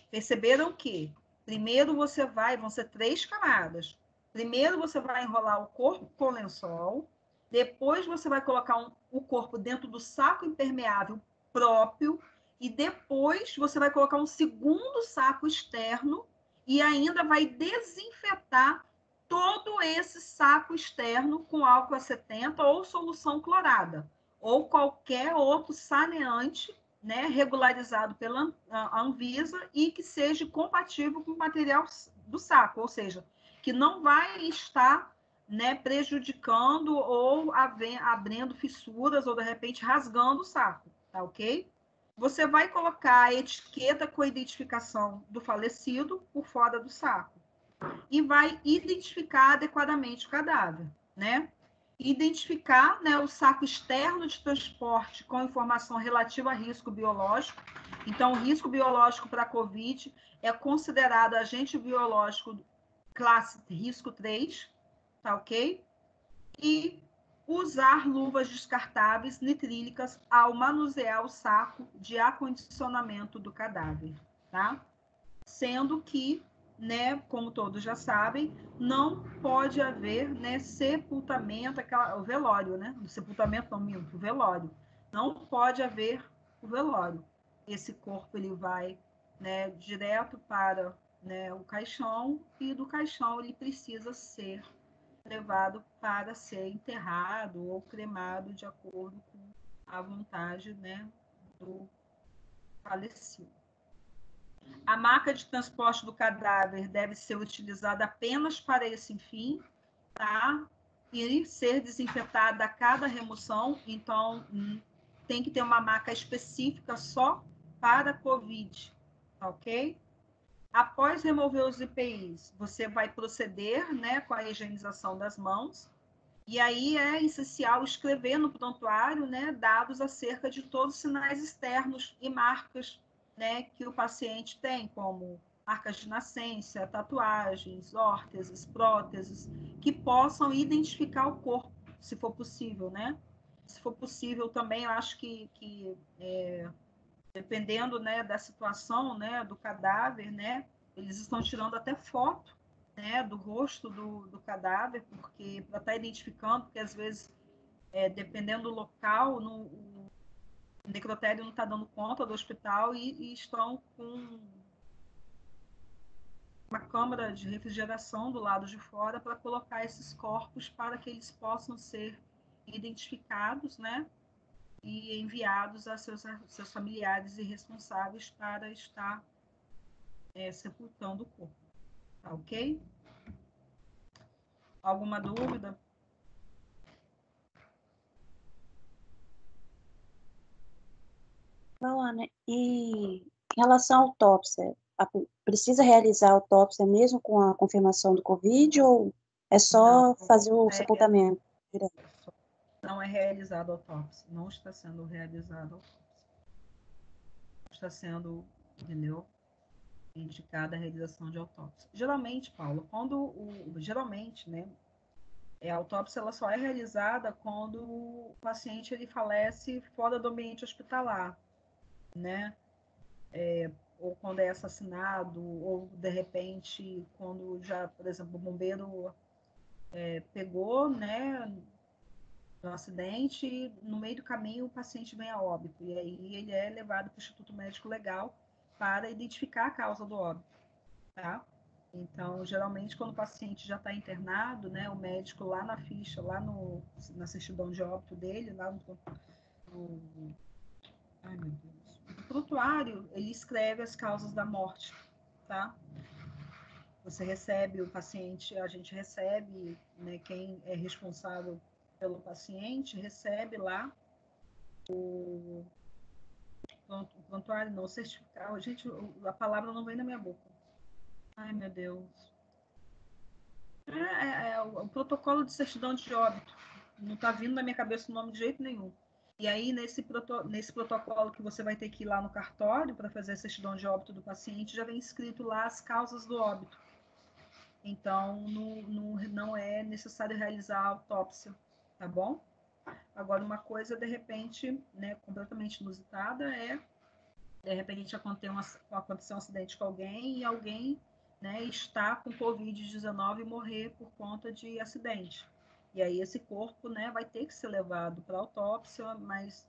perceberam que primeiro vão ser 3 camadas. Primeiro você vai enrolar o corpo com lençol, depois você vai colocar o corpo dentro do saco impermeável próprio e depois você vai colocar um segundo saco externo e ainda vai desinfetar todo esse saco externo com álcool a 70 ou solução clorada ou qualquer outro saneante, né, regularizado pela Anvisa e que seja compatível com o material do saco, ou seja, que não vai estar, né, prejudicando ou abrindo fissuras ou de repente rasgando o saco, tá ok? Você vai colocar a etiqueta com a identificação do falecido por fora do saco e vai identificar adequadamente o cadáver, né? Identificar, né, o saco externo de transporte com informação relativa a risco biológico. Então, o risco biológico para a COVID é considerado agente biológico classe risco 3, tá ok? E usar luvas descartáveis nitrílicas ao manusear o saco de acondicionamento do cadáver, tá? Sendo que, né, como todos já sabem, não pode haver, né, sepultamento, o velório, né? O sepultamento não, minto, o velório. Não pode haver o velório. Esse corpo ele vai, né, direto para, né, o caixão e do caixão ele precisa ser levado para ser enterrado ou cremado de acordo com a vontade, né, do falecido. A maca de transporte do cadáver deve ser utilizada apenas para esse fim, tá? E ser desinfetada a cada remoção. Então, tem que ter uma maca específica só para COVID, ok? Após remover os EPIs, você vai proceder, né, com a higienização das mãos. E aí é essencial escrever no prontuário, né, dados acerca de todos os sinais externos e marcas, né, que o paciente tem, como marcas de nascença, tatuagens, órteses, próteses, que possam identificar o corpo, se for possível, né? Se for possível também, eu acho que dependendo, né, da situação, né, do cadáver, né, eles estão tirando até foto, né, do rosto do cadáver, porque para estar identificando, porque às vezes, dependendo do local, o necrotério não está dando conta do hospital e estão com uma câmara de refrigeração do lado de fora para colocar esses corpos para que eles possam ser identificados, né? E enviados a seus familiares e responsáveis para estar sepultando o corpo. Tá ok? Alguma dúvida? Luana, e em relação à autópsia, precisa realizar a autópsia mesmo com a confirmação do Covid ou é só Não, fazer o sepultamento direto? não é realizada a autópsia, não está sendo realizada a autópsia. Está sendo, entendeu? Indicada a realização de autópsia. Geralmente, Paulo, geralmente, né, a autópsia ela só é realizada quando o paciente ele falece fora do ambiente hospitalar, né? Ou quando é assassinado, ou de repente, quando já, por exemplo, o bombeiro pegou, né, no acidente, e no meio do caminho o paciente vem a óbito, e aí ele é levado para o Instituto Médico Legal para identificar a causa do óbito, tá? Então, geralmente, quando o paciente já está internado, né, o médico lá na ficha, na certidão de óbito dele, lá ai, meu Deus, no prontuário, ele escreve as causas da morte, tá? Você recebe o paciente, a gente recebe, né, quem é responsável pelo paciente, recebe lá o prontuário, não, o certificado. Gente, a palavra não vem na minha boca. Ai, meu Deus. O protocolo de certidão de óbito. Não está vindo na minha cabeça o nome de jeito nenhum. E aí, nesse protocolo que você vai ter que ir lá no cartório para fazer a certidão de óbito do paciente, já vem escrito lá as causas do óbito. Então, não é necessário realizar a autópsia, tá bom? Agora, uma coisa, de repente, né, completamente inusitada de repente, acontecer um acidente com alguém e alguém, né, está com Covid-19 e morrer por conta de acidente. E aí esse corpo, né, vai ter que ser levado para autópsia, mas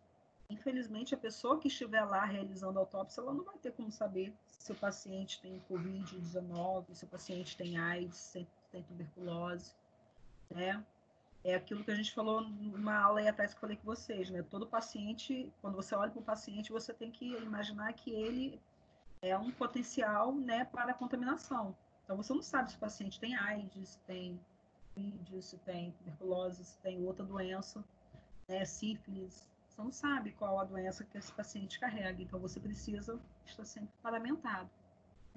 infelizmente a pessoa que estiver lá realizando a autópsia, ela não vai ter como saber se o paciente tem Covid-19, se o paciente tem AIDS, se tem tuberculose, né? É aquilo que a gente falou numa aula aí atrás que eu falei com vocês, né? Todo paciente, quando você olha para o paciente, você tem que imaginar que ele é um potencial, né, para a contaminação. Então, você não sabe se o paciente tem AIDS, se tem Covid, se tem tuberculose, se tem outra doença, né, sífilis. Você não sabe qual a doença que esse paciente carrega. Então, você precisa estar sempre paramentado.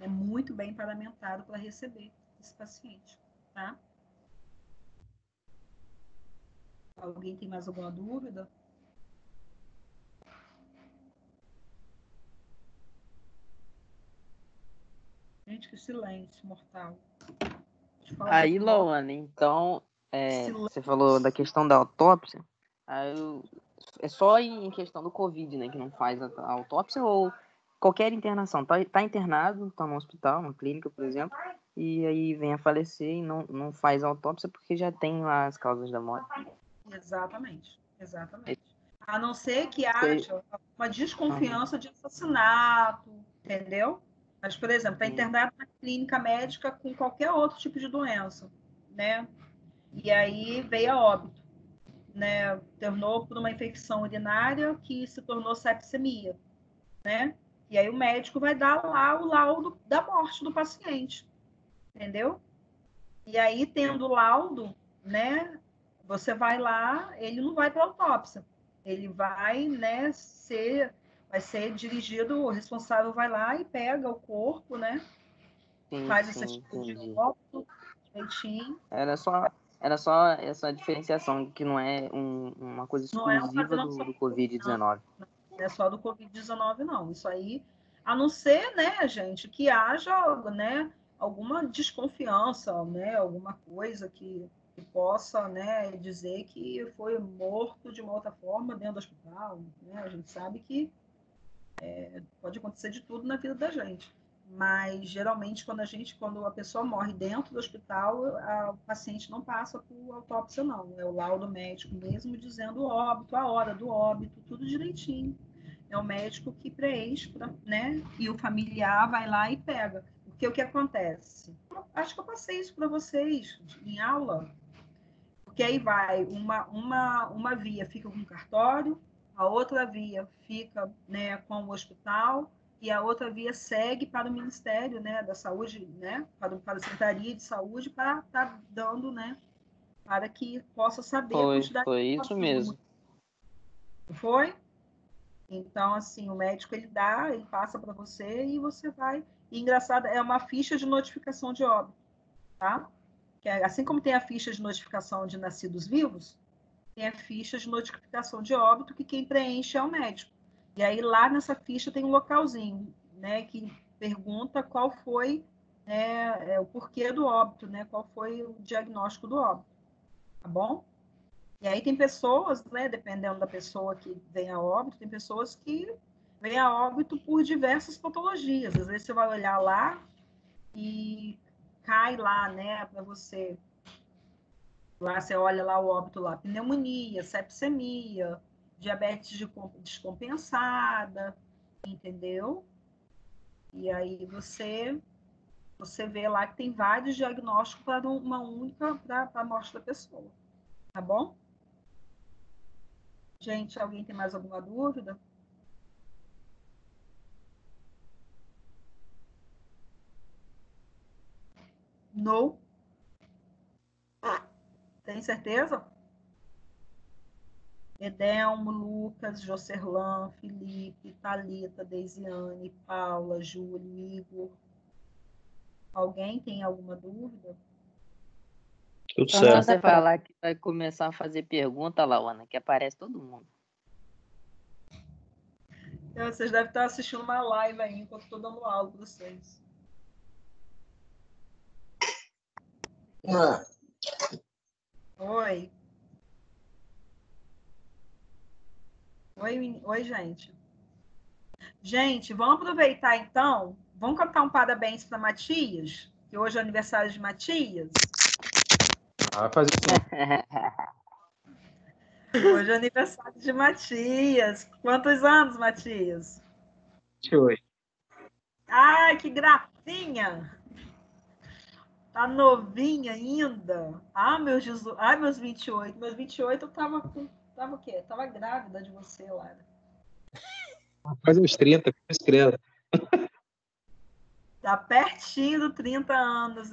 Muito bem paramentado para receber esse paciente, tá? Alguém tem mais alguma dúvida? Gente, que silêncio mortal. Aí, Louane, então, você falou da questão da autópsia. É só em questão do Covid, né, que não faz a autópsia ou qualquer internação? Tá internado, tá no hospital, numa clínica, por exemplo, e aí vem a falecer e não faz a autópsia porque já tem lá as causas da morte. Exatamente. A não ser que haja uma desconfiança de assassinato, entendeu? Mas, por exemplo, está internado na clínica médica com qualquer outro tipo de doença, né? E aí veio a óbito, né? Tornou por uma infecção urinária que se tornou sepsemia, né? E aí o médico vai dar lá o laudo da morte do paciente, entendeu? E aí, tendo o laudo, né? Você vai lá, ele não vai para autópsia, ele vai, né, vai ser dirigido, o responsável vai lá e pega o corpo, né, faz esse tipo de óbito, direitinho. Era só essa diferenciação, que não é uma coisa exclusiva do Covid-19. Não é só do Covid-19, não. Isso aí, a não ser, né, gente, que haja, né, alguma desconfiança, né, alguma coisa que possa, né, dizer que foi morto de uma outra forma dentro do hospital, né? A gente sabe que pode acontecer de tudo na vida da gente, mas geralmente quando a pessoa morre dentro do hospital, o paciente não passa por autópsia, não. É o laudo médico mesmo dizendo o óbito, a hora do óbito, tudo direitinho. É o médico que preenche, né? E o familiar vai lá e pega. Porque o que acontece? Acho que eu passei isso para vocês em aula. Porque aí vai, uma via fica com o cartório, a outra via fica, né, com o hospital, e a outra via segue para o Ministério, né, da Saúde, né, para a Secretaria de Saúde, para estar dando, né, para que possa saber a quantidade Foi de isso votos. mesmo. Não foi? Então, assim, o médico ele passa para você e você vai. E engraçado, é uma ficha de notificação de óbito, tá? Que é, assim como tem a ficha de notificação de nascidos vivos, tem a ficha de notificação de óbito que quem preenche é o médico. E aí lá nessa ficha tem um localzinho, né, que pergunta qual foi o porquê do óbito, né, qual foi o diagnóstico do óbito, tá bom? E aí tem pessoas, né, dependendo da pessoa que vem a óbito, tem pessoas que vêm a óbito por diversas patologias. Às vezes você vai olhar lá e cai lá, né, para você. Lá você olha lá o óbito lá, pneumonia, sepsemia, diabetes descompensada, entendeu? E aí você vê lá que tem vários diagnósticos para uma única, para a morte da pessoa, tá bom? Gente, alguém tem mais alguma dúvida? Não? Tem certeza? Edelmo, Lucas, Jocerlan, Felipe, Thalita, Deisiane, Paula, Júlio, Igor. Alguém tem alguma dúvida? Tudo Só certo. você falar que vai começar a fazer pergunta, Lauana, que aparece todo mundo. Vocês devem estar assistindo uma live aí enquanto estou dando aula para vocês. Oi. Oi, gente. Gente, vamos aproveitar então. Vamos cantar um parabéns para Matias, que hoje é aniversário de Matias. Vai fazer isso. Hoje é aniversário de Matias. Quantos anos, Matias? 28. Ai, que gracinha! Tá novinha ainda. Ah, meu Jesus. Ai, meus 28. Meus 28 eu tava com. Tava o quê? Tava grávida de você, Lara. Faz uns 30, cruz credo. Tá pertinho do 30 anos.